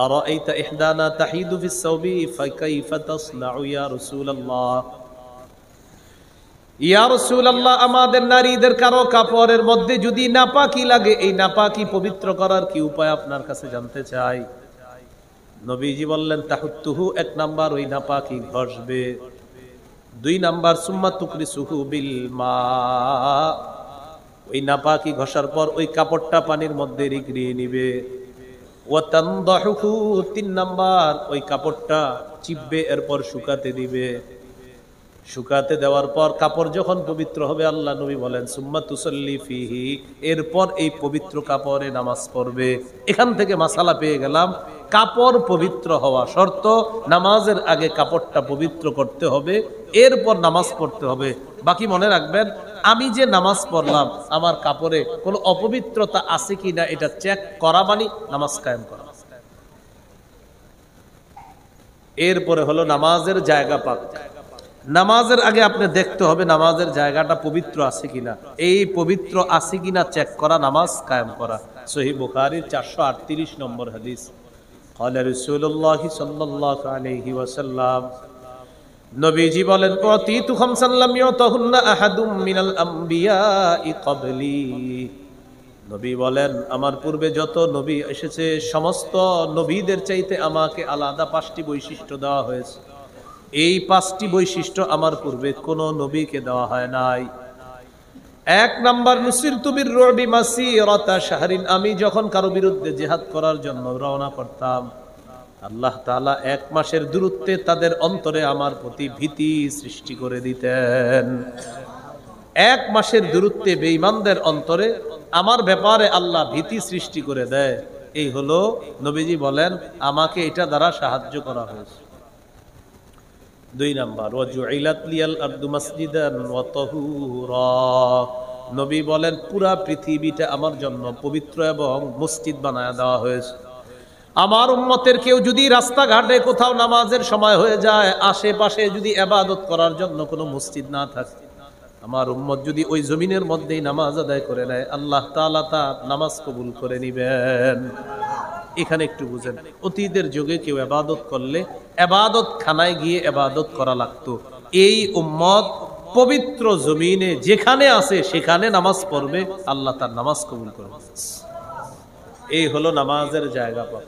আরাইতা ইহদানা তাহিদু ফিস সাওবি ফাকাইফা তাসনাউ ইয়া রাসূলুল্লাহ। ইয়া রাসূলুল্লাহ, আমাদের নারীদের কারো কাপড়ের মধ্যে যদি নাপাকি লাগে, এই নাপাকি পবিত্র করার কি উপায় আপনার কাছে জানতে চাই। নবীজি বললেন তাহুত্তুহু, 1 নাম্বার ওই নাপাকি ঘষবে। 2 নাম্বার সুম্মা তুকরিসুহু বিল মা, ওই নাপাকি ঘষার পর ওই কাপড়টা পানির মধ্যে রিগড়িয়ে নিবে। ওয়া তানদাহুহু, 3 নাম্বার ওই কাপড়টা চিপবে, এরপর শুকাতে দিবে। শুকাতে দেওয়ার পর কাপড় যখন পবিত্র হবে, আল্লাহ নবী বলেন সুম্মা তুসাল্লি ফিহি, এরপর এই পবিত্র কাপড়ে নামাজ পড়বে। এখান থেকে মাসালা পেয়ে গেলাম, কাপড় পবিত্র হওয়া শর্ত, নামাজের আগে কাপড়টা পবিত্র করতে হবে, এরপর নামাজ পড়তে হবে। বাকি মনে রাখবেন, আমি যে নামাজ পড়লাম আমার কাপড়ে কোনো অপবিত্রতা আছে কিনা এটা চেক করা মানে নামাজ কায়েম করা। এরপরে হলো নামাজের জায়গা পাক। নামাজের আগে আপনি দেখতে হবে নামাজের জায়গাটা পবিত্র আছে কিনা, এই পবিত্র আছে কিনা চেক করা, নামাজ কায়েম করা। সহিহ বুখারীর 438 নম্বর হাদিস। ক্বালা রাসূলুল্লাহ সাল্লাল্লাহু আলাইহি ওয়াসাল্লাম, নবীজি বলেন উতিতু খামসান লাম ইউতাহুন্না আহাদুম মিনাল আমবিয়াই ক্বাবলি। নবী বলেন আমার পূর্বে যত নবী এসেছে সমস্ত নবীদের চাইতে আমাকে আলাদা 5টি বৈশিষ্ট্য দেওয়া হয়েছে। এই 5টি বৈশিষ্ট্য আমার পূর্বে কোন নবীকে দেওয়া হয় নাই। 1 নাম্বার নুসিরতু বির-রুবি মাসিরাতা শাহরিন, আমি যখন কারো বিরুদ্ধে জিহাদ করার জন্য রওনা করতাম, আল্লাহ তাআলা 1 মাসের দূরত্বে তাদের অন্তরে আমার প্রতি ভীতি সৃষ্টি করে দিতেন। 1 মাসের দূরত্বে বেঈমানদের অন্তরে আমার ব্যাপারে আল্লাহ ভীতি সৃষ্টি করে দেয়। এই হলো নবীজি বলেন আমাকে এটা দ্বারা সাহায্য করা হয়েছে। 2 নাম্বার ওয়াজুইলাত লিয়াল আরদু মাসজিদান ওয়া তাহুরা, নবী বলেন পুরা পৃথিবীটা আমার জন্য পবিত্র এবং মসজিদ বানায়া দেওয়া হয়েছে। আমার উম্মতের কেউ যদি রাস্তাঘাটে কোথাও নামাজের সময় হয়ে যায়, আশেপাশে যদি ইবাদত করার জন্য কোনো মসজিদ না থাকে, আমার উম্মত যদি ওই জমিনের মধ্যেই নামাজ আদায় করে নেয়, আল্লাহ তাআলা তার নামাজ কবুল করে নিবেন। এখানে একটু বুঝেন, অতীতের যুগে কেউ ইবাদত করলে ইবাদত খানায় গিয়ে ইবাদত করা লাগতো। এই উম্মত পবিত্র জমিনে যেখানে আছে সেখানে নামাজ পড়বে, আল্লাহ তার নামাজ কবুল করবে। এই হলো নামাজের জায়গা পাক।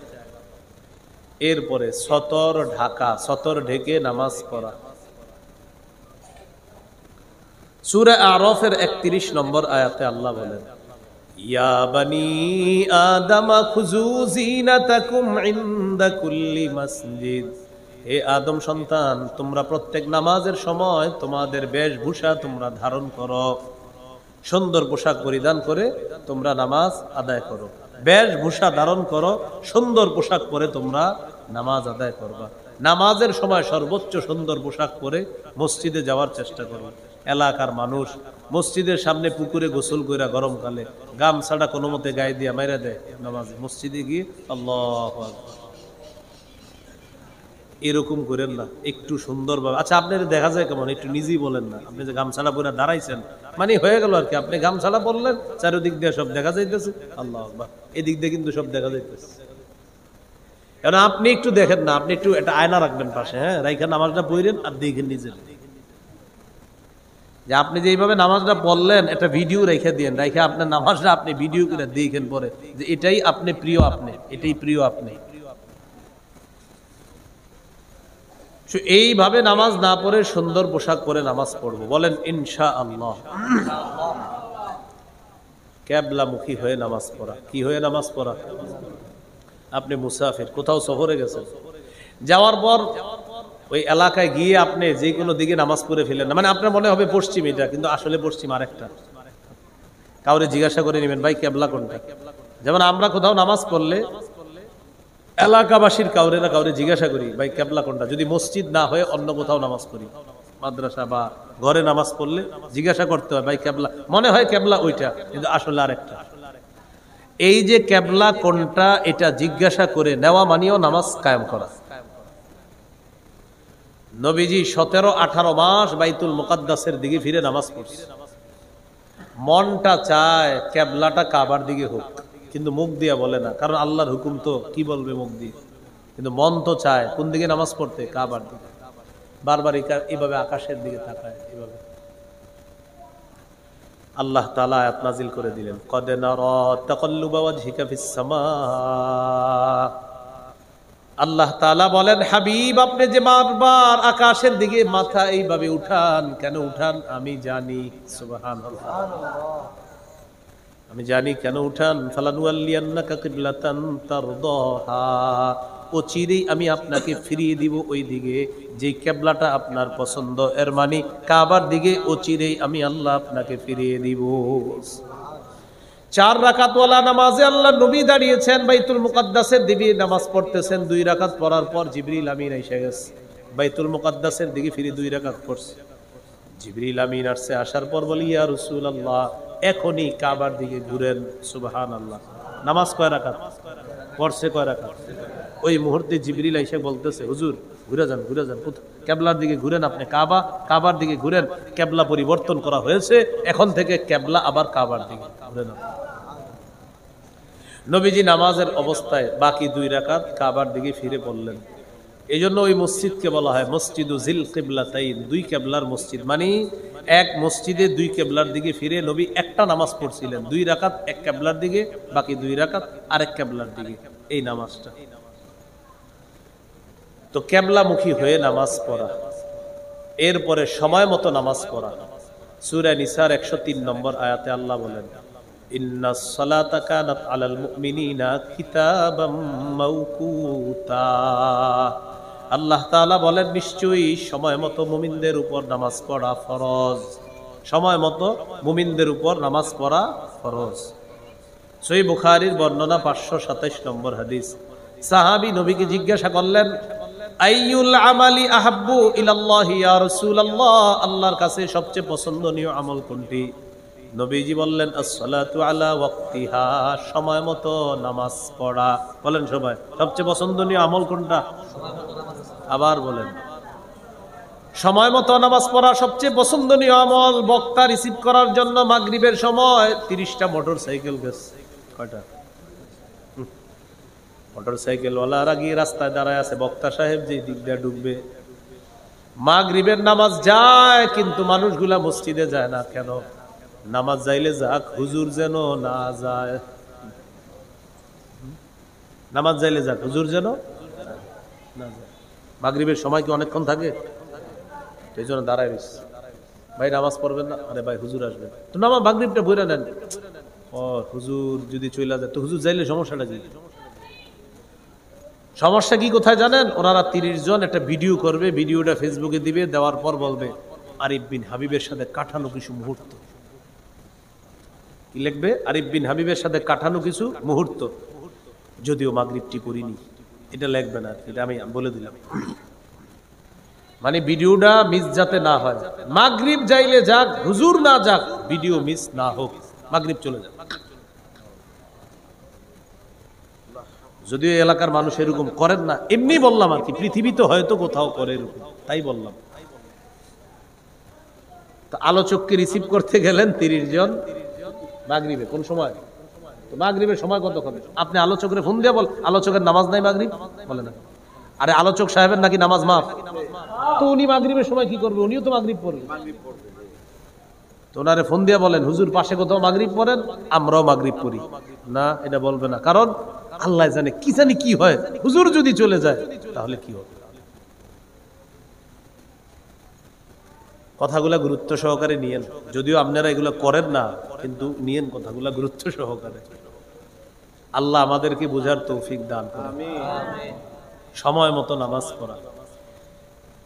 এরপরে সতর ঢাকা, সতর ঢেকে নামাজ পড়া। সূরা আরাফের 31 নম্বর আয়াতে আল্লাহ বলেন ইয়া বানি আদম খুযু জিনাতাকুম ইনদা কুল্লি মসজিদ, হে আদম সন্তান তোমরা প্রত্যেক নামাজের সময় তোমাদের বেশভূষা তোমরা ধারণ করো, সুন্দর পোশাক পরিধান করে তোমরা নামাজ আদায় করো। বেশভূষা ধারণ করো, সুন্দর পোশাক পরে তোমরা নামাজ আদায় করবা। নামাজের সময় সর্বোচ্চ সুন্দর পোশাক পরে মসজিদে যাওয়ার চেষ্টা করো। এলাকার মানুষ মসজিদের সামনে পুকুরে গোসল কইরা গরমকালে গামছাটা কোনো মতে গায়ে দিয়া মাইরা দেয় নামাজ, মসজিদে গিয়ে আল্লাহু আকবার। এরকম করেন না, একটু সুন্দরভাবে। আচ্ছা আপনার দেখা যায় কেমন, একটু নিজেই বলেন না। আপনি যে গামছাড়া পরে দাঁড়াইছেন মানে হয়ে গেল আর কি, আপনি গামছাড়া পরলেন, চারিদিক দিয়ে সব দেখা যাইতেছে, আল্লাহ আকবার, এদিক দিয়ে কিন্তু সব দেখা যাইতেছে। এখন আপনি একটু দেখেন না, আপনি একটু একটা আয়না রাখবেন পাশে, হ্যাঁ, রাইখা নামাজটা পড়েন আর দেখেন নিজের, যে আপনি যে এইভাবে নামাজটা পড়লেন একটা ভিডিও রেখে দিয়েন, রেখে আপনার নামাজটা আপনি ভিডিও করে দেখেন পরে যে এটাই আপনি প্রিয়, আপনি এটাই প্রিয় আপনি। এইভাবে নামাজ না পড়ে সুন্দর পোশাক পরে নামাজ পড়বো, বলেন ইনশাআল্লাহ। কিবলামুখী হয়ে নামাজ পড়া, কি হয়ে নামাজ পড়া? আপনি মুসাফির, কোথাও সফরে গেছেন, যাওয়ার পর ওই এলাকায় গিয়ে আপনি যে কোনো দিকে নামাজ পড়ে ফেলেন না, মানে আপনার মনে হবে পশ্চিম এটা, কিন্তু আসলে পশ্চিম আরেকটা। কাউরে জিজ্ঞাসা করে নেবেন ভাই কেবলা কোনটা। যেমন আমরা কোথাও নামাজ পড়লে এলাকাবাসীর কাউরে না কাউরে জিজ্ঞাসা করি ভাই কেবলা কোনটা, যদি মসজিদ না হয়ে অন্য কোথাও নামাজ পড়ি, মাদ্রাসা বা ঘরে নামাজ পড়লে জিজ্ঞাসা করতে হয় ভাই কেবলা, মনে হয় কেবলা ওইটা, কিন্তু আসলে আরেকটা। এই যে কেবলা কোনটা এটা জিজ্ঞাসা করে নেওয়া মানেও নামাজ কায়েম করা। নবীজি 17-18 মাস বাইতুল মুকাদ্দাসের দিকে ফিরে নামাজ পড়ছে, মনটা চায় কেবলাটা কাবার দিকে হোক, কিন্তু মুখ দিয়া বলে না, কারণ আল্লাহর হুকুম তো কি বলবে মুখ দিয়ে, কিন্তু মন তো চায় কোন দিকে নামাজ পড়তে, কাবার দিকে। বারবার এইভাবে আকাশের দিকে তাকায়, এইভাবে। আল্লাহ তাআলা আয়াত নাজিল করে দিলেন, কদ নারা তাকাল্লুবা ওয়াজহিকা ফিস সামা। আল্লাহ তাআলা বলেন, হাবিব আপনি যে বারবার আকাশের দিকে মাথা এইভাবে উঠান, কেন উঠান আমি জানি। সুবহানাল্লাহ, আমি জানি কেন উঠান। ফালানুয়াল্লিয়ান্নাকা কিবলাতান তারদাহা, অচিরেই আমি আপনাকে ফিরিয়ে দিব ওই দিকে যে কিবলাটা আপনার পছন্দ, এর মানে কাবার দিকে অচিরেই আমি আল্লাহ আপনাকে ফিরিয়ে দিব। 4 রাকাত ওয়ালা নামাজে আল্লাহ নবী দাঁড়িয়েছেন, বাইতুল মুকাদ্দাসের দিকে নামাজ পড়তেছেন। 2 রাকাত পড়ার পর জিবরিল আমিন এসে গেছে, বাইতুল মুকাদ্দাসের দিকে ফিরে 2 রাকাত পড়ছে। জিবরিল আমিন আসছে, আসার পর বলি ইয়া রাসূলুল্লাহ এখনই কাবার দিকে ঘুরেন। সুবহানাল্লাহ, নামাজ কয় রাকাত পড়ছে, কয় রাকাত? ওই মুহূর্তে জিবরিল এসে বলতেছে, হুজুর ঘুরে যান, ঘুরে যান, কেবলার দিকে ঘুরেন, আপনি কাবার দিকে ঘুরেন, কেবলা পরিবর্তন করা হয়েছে, এখন থেকে কেবলা আবার কাবার দিকে ঘুরেন। নবীজি নামাজের অবস্থায় বাকি 2 রাকাত কাবার দিকে ফিরে পড়লেন। এই জন্য ওই মসজিদকে বলা হয় মসজিদু জিল কিবলাতাইন, 2 কেবলার মসজিদ, মানে এক মসজিদে 2 কেবলার দিকে ফিরে নবী একটা নামাজ পড়ছিলেন, 2 রাকাত এক কেবলার দিকে, বাকি 2 রাকাত আরেক কেবলার দিকে, এই নামাজটা। তো কেবলামুখী হয়ে নামাজ পড়া, এরপরে সময় মতো নামাজ পড়া। সূরা নিসার 103 নম্বর আয়াতে আল্লাহ বলেন, ইন্নাস সালাতা কানাত আলাল মুমিনিনা কিতাবাম মাওকুতা। আল্লাহ তাআলা বলেন, নিশ্চয়ই সময় মতো মুমিনদের উপর নামাজ পড়া ফরজ, সময় মতো মুমিনদের উপর নামাজ পড়া ফরজ। সহিহ বুখারীর বর্ণনা 527 নম্বর হাদিস। সাহাবী নবীকে জিজ্ঞাসা করলেন, আইয়ুল আমালি আহাব্বু ইলাল্লাহি ইয়া রাসূলুল্লাহ, আল্লাহর কাছে সবচেয়ে পছন্দনীয় আমল কোনটি? নবীজি বললেন, আসসালাতু আলা ওয়াক্তিহা, সময় মতো নামাজ পড়া। বলেন সবাই, সবচেয়ে পছন্দনীয় আমল কোনটা? আবার বলেন, সময় মতো নামাজ পড়া সবচেয়ে পছন্দনীয় আমল। বক্তা রিসিভ করার জন্য মাগরিবের সময় 30টা মোটর সাইকেল গেছে। কয়টা মোটর সাইকেল ওয়ালারা গিয়ে রাস্তায় দাঁড়ায় আছে, বক্তা সাহেব যে দিক দিয়ে ঢুকবে। মাগরিবের নামাজ যায়, কিন্তু মানুষগুলা মসজিদে যায় না কেন? নামাজ যাইলে যাক, হুজুর যেন না যায়। নামাজ যাইলে যাক, হুজুর যেন না যায়। মাগরিবের সময় কি অনেকক্ষণ থাকে? এই জন্য দাঁড়ায় রয়েছে, ভাই নামাজ পড়বেন না? আরে ভাই হুজুর আসবেন তো, নামাজ মাগরিবটা বইরা নেন। ও হুজুর যদি চলে যায়, তো হুজুর যাইলে সমস্যাটা কি? সমস্যা কি কোথায় জানেন? ওনারা 30 জন একটা ভিডিও করবে, ভিডিওটা ফেসবুকে দিবে, দেওয়ার পর বলবে আরিফ বিন হাবিবের সাথে কাটানো কিছু মুহূর্ত। কি লিখবে? আরিফ বিন হাবিবের সাথে কাটানো কিছু মুহূর্ত, যদিও মাগরিবটি পড়িনি, এটা লিখবে না, এটা আমি বলে দিলাম। মানে ভিডিওটা মিস যাতে না হয়, মাগরিব যাইলে যাক, হুজুর না যাক, ভিডিও মিস না হোক, মাগরিব চলে যাক। যদিও এলাকার মানুষ এরকম করেন না, এমনি বললাম আর কি, পৃথিবীতে হয়তো কোথাও করে এরকম, তাই বললাম। তো আলোচককে রিসিভ করতে গেলেন 30 জন মাগরিবে। কোন সময়? তো মাগরিবের সময় কতক্ষণ? আপনি আলোচকের ফোন দিয়ে বল আলোচকের নামাজ নাই মাগরিব, বলে না। আরে আলোচক সাহেবের নাকি নামাজ মাফ, তো উনি মাগরিবের সময় কি করবে? উনিও তো মাগরিব পড়বে। তো ওনারে ফোন দিয়ে বলেন হুজুর পাশে কোথাও মাগরিব পড়েন, আমরাও মাগরিব পড়ি না। এটা বলবে না, কারণ আল্লাহ জানে কি জানি কি হয়, হুজুর যদি চলে যায় তাহলে কি হবে। কথাগুলা গুরুত্ব সহকারে নিয়েন, যদিও আপনারা এগুলো করেন না, কিন্তু নিয়েন কথাগুলা গুরুত্ব সহকারে। আল্লাহ আমাদেরকে বোঝার তৌফিক দান করেন। সময় মতো নামাজ পড়া।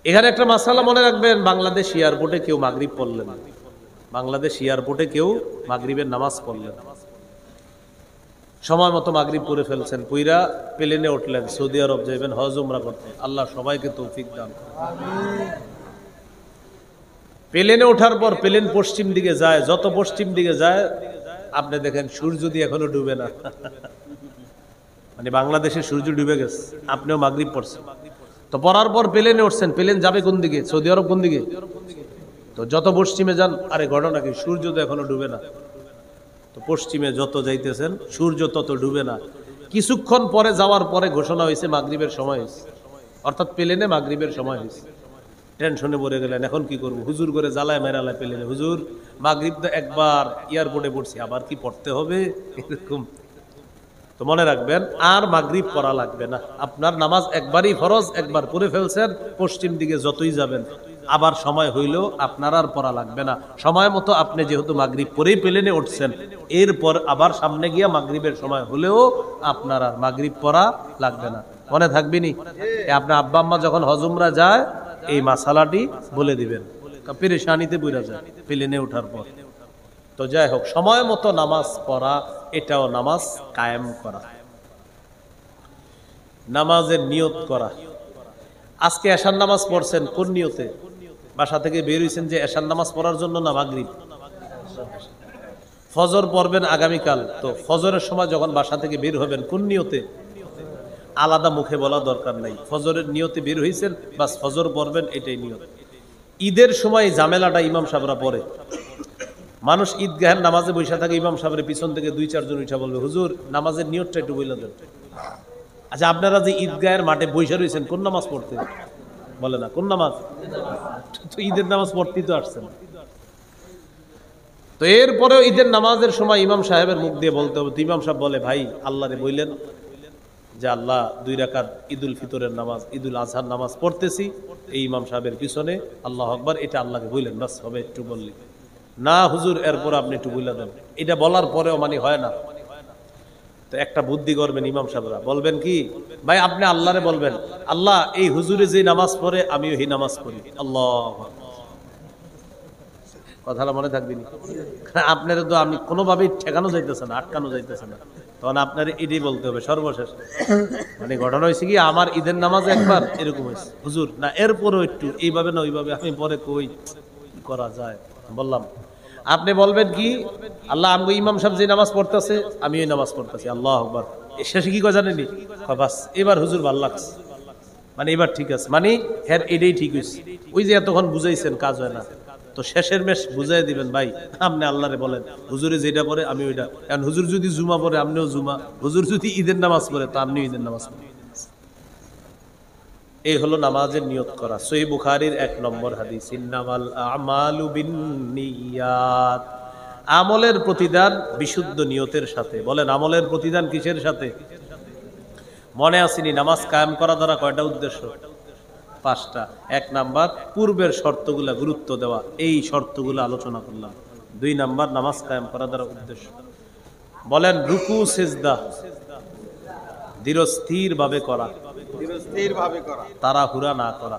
এখানে একটা মাসালা মনে রাখবেন, বাংলাদেশ এয়ারপোর্টে কেউ মাগরিব পড়লেন, বাংলাদেশ এয়ারপোর্টে কেউ মাগরিবের নামাজ পড়লেন, সময় মতো মাগরিব পড়ে ফেলছেন, পুইরা প্লেনে উঠলেন, সৌদি আরব যাইবেন হজ উমরা করতে, আল্লাহ সবাইকে তৌফিক দান করেন। প্লেনে ওঠার পর প্লেন পশ্চিম দিকে যায়, যত পশ্চিম দিকে যায় আপনি দেখেন সূর্য যদি এখনো ডুবে না, মানে বাংলাদেশে সূর্য ডুবে গেছে, আপনিও মাগরিব পড়ছেন। তো পড়ার পর প্লেনে উঠছেন, প্লেন যাবে কোন দিকে? সৌদি আরব কোন দিকে? তো যত পশ্চিমে যান, আরে ঘটনা কি, সূর্য তো এখনো ডুবে না। তো পশ্চিমে যত যাইতেছেন সূর্য তত ডুবে না। কিছুক্ষণ পরে যাওয়ার পরে ঘোষণা হয়েছে মাগরিবের সময় হয়েছে, অর্থাৎ প্লেনে মাগরিবের সময় হয়েছে। টেনশনে পড়ে গেলেন, এখন কি করবো? হুজুর করে জ্বালায় মেরালায় প্লেনে, হুজুর মাগরিব তো একবার এয়ারপোর্টে পড়ছি, আবার কি পড়তে হবে? এরকম। তো মনে রাখবেন, আর মাগরিব পড়া লাগবে না। আপনার নামাজ একবারই ফরজ, একবার পড়ে ফেলছেন, পশ্চিম দিকে যতই যাবেন আবার সময় হইলেও আপনার আর পড়া লাগবে না। সময় মতো আপনি যেহেতু মাগরিব পরেই প্লেনে উঠছেন, এরপর আবার সামনে গিয়া মাগরিবের সময় হলেও আপনার আর মাগরিব পড়া লাগবে না। মনে থাকবেনি? আপনার আব্বা আম্মা যখন হজ উমরা যায় এই মাসালাটি বলে দিবেন, পেরেশানিতে বুঝা যায় প্লেনে ওঠার পর। তো যাই হোক, সময় মতো নামাজ পড়া, এটাও নামাজ কায়েম করা, নামাজের নিয়ত করা। আজকে এশার নামাজ পড়ছেন কোন নিয়তে? বাসা থেকে বের হইছেন যে এশার নামাজ পড়ার জন্য না মাগরিব? ফজর পড়বেন আগামীকাল, তো ফজরের সময় যখন বাসা থেকে বের হবেন কোন নিয়তে? আলাদা মুখে বলা দরকার নাই, ফজরের নিয়তে বের হইছেন, বাস ফজর পড়বেন, এটাই নিয়ত। ঈদের সময় ঝামেলাটা ইমাম সাহেবরা পড়ে। মানুষ ঈদগাহের নামাজে বৈশা থাকে, ইমাম সাহেবের পিছন থেকে 2-4 জন উঠা বলবে হুজুর নামাজের নিয়তটা একটু বলে দেন। আচ্ছা, আপনারা যে ঈদগাহের মাঠে বৈশা রয়েছেন কোন নামাজ পড়তে? বলে না কোন নামাজ? তো ঈদের নামাজ পড়তেই তো আসছেন। তো এরপরেও ঈদের নামাজের সময় ইমাম সাহেবের মুখ দিয়ে বলতে হবে। ইমাম সাহেব বলে, ভাই আল্লাহরে বললেন যে আল্লাহ 2 রাকাত ঈদুল ফিতরের নামাজ, ঈদুল আজহার নামাজ পড়তেছি এই ইমাম সাহেবের পিছনে, আল্লাহু আকবার, এটা আল্লাহকে বললেন, বাস হবে। একটু বললি না হুজুর, এরপর আপনি একটু বলে দেন। এটা বলার পরেও মানে হয় না। তো একটা বুদ্ধি করবেন ইমাম সাহেবরা, বলবেন কি, ভাই আপনি আল্লাহরে বলবেন, আল্লাহ এই হুজুরে যে নামাজ পড়ে আমিও এই নামাজ পড়ি, আল্লাহ। কথাটা মনে থাকবি না? আপনারা তো আমি কোনোভাবেই ঠেকানো যাইতেছে না, আটকানো যাইতেছে না, তখন আপনার এটাই বলতে হবে সর্বশেষ। মানে ঘটনা হয়েছে কি, আমার ঈদের নামাজ একবার এরকম হয়েছে, হুজুর না এরপরও একটু এইভাবে না ওইভাবে, আমি পরে কই করা যায় বললাম। আপনি বলবেন কি, আল্লাহ আমি ইমাম সাহেব যে নামাজ পড়তেছে আমি ওই নামাজ পড়তেছি, আল্লাহু আকবার। শেষে কি কয় জানেনি? বাস এবার হুজুর ভালো লাগছে, মানে এবার ঠিক আছে, মানে হ্যাঁ এটাই ঠিক হয়েছে। ওই যে এতক্ষণ বুঝাইছেন কাজ হয় না, তো শেষের মেশ বুঝাই দিবেন, ভাই আপনি আল্লাহরে বলেন হুজুরে যেটা পড়ে আমি ওইটা, কারণ হুজুর যদি জুমা পড়ে আপনিও জুমা, হুজুর যদি ঈদের নামাজ পড়ে তো আপনিও ঈদের নামাজ পড়ে। এই হলো নামাজের নিয়ত করা। সহিহ বুখারীর 1 নম্বর হাদিস, ইন্নামাল আমালু বিন্নিয়াত, আমলের প্রতিদান বিশুদ্ধ নিয়তের সাথে। বলেন আমলের প্রতিদান কিসের সাথে? মনে আসেনি নামাজ কায়েম করা দ্বারা কয়টা উদ্দেশ্য? 5টা। 1 নাম্বার পূর্বের শর্তগুলা গুরুত্ব দেওয়া, এই শর্তগুলো আলোচনা করলাম। 2 নাম্বার নামাজ কায়েম করা দ্বারা উদ্দেশ্য। বলেন রুকু সিজদা ধীরস্থির ভাবে করা, তাড়াহুড়া না করা।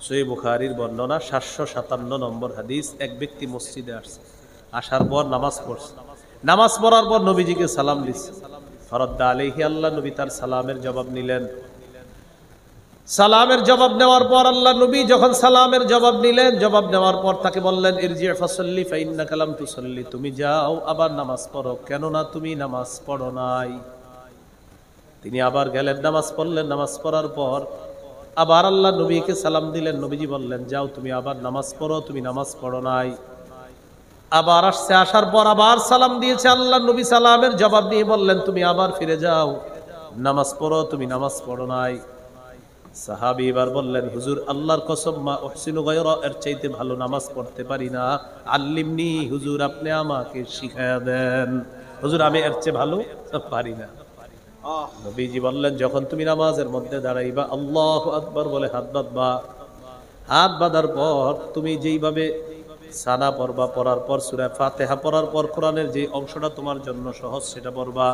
সহিহ বুখারীর বর্ণনা 757 নম্বর হাদিস। এক ব্যক্তি মসজিদে আসছে, আসার পর নামাজ পড়ছে, নামাজ পড়ার পর নবীজিকে সালাম দিচ্ছে, ফরদ্দা আলাইহি, আল্লাহ নবী তার সালামের জবাব নিলেন। সালামের জবাব নেওয়ার পর আল্লাহ নবী যখন সালামের জবাব নিলেন, জবাব নেওয়ার পর তাকে বললেন ইরজি ফাসাল্লি ফাইন্নাকা লাম তুসাল্লি, তুমি যাও আবার নামাজ পড়ো, কেননা তুমি নামাজ পড়ো নাই। তিনি আবার গেলেন, নামাজ পড়লেন। নামাজ পড়ার পর আবার আল্লাহ নবীকে সালাম দিলেন। নবীজি বললেন, যাও তুমি আবার নামাজ পড়ো, তুমি নামাজ পড়ো নাই। আবার আসছে, আসার পর আবার সালাম দিয়েছে। আল্লাহ নবী সালামের জবাব দিয়ে বললেন, তুমি আবার ফিরে যাও, নামাজ পড়ো, তুমি নামাজ পড়ো নাই। সাহাবী এবার বললেন, হুজুর আল্লাহর কসম, মা উহসিনু গায়রা, এর চাইতে ভালো নামাজ পড়তে পারি না, আল্লিমনি, হুজুর আপনি আমাকে শিখায়া দেন, হুজুর আমি এর চেয়ে ভালো পারি না। নবীজি বললেন, যখন তুমি নামাজের মধ্যে দাঁড়াইবা, আল্লাহু আকবার বলে হাত বাঁধবা। হাত বাঁধার পর তুমি যেইভাবে সানা পড়বা, পড়ার পর সূরা ফাতিহা পড়ার পর কোরআনের যে অংশটা তোমার জন্য সহজ সেটা পড়বা।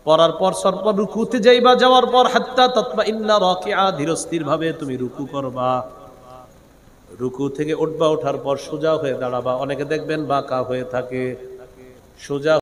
পড়ার পর সর্ব রুকুতে যাইবা, যাওয়ার পর হাত্তা তাতমাইন্না রাকিআ, ধীরস্থির ভাবে তুমি রুকু করবা। রুকু থেকে উঠবা, ওঠার পর সোজা হয়ে দাঁড়াবা। অনেকে দেখবেন বাঁকা হয়ে থাকে, সোজা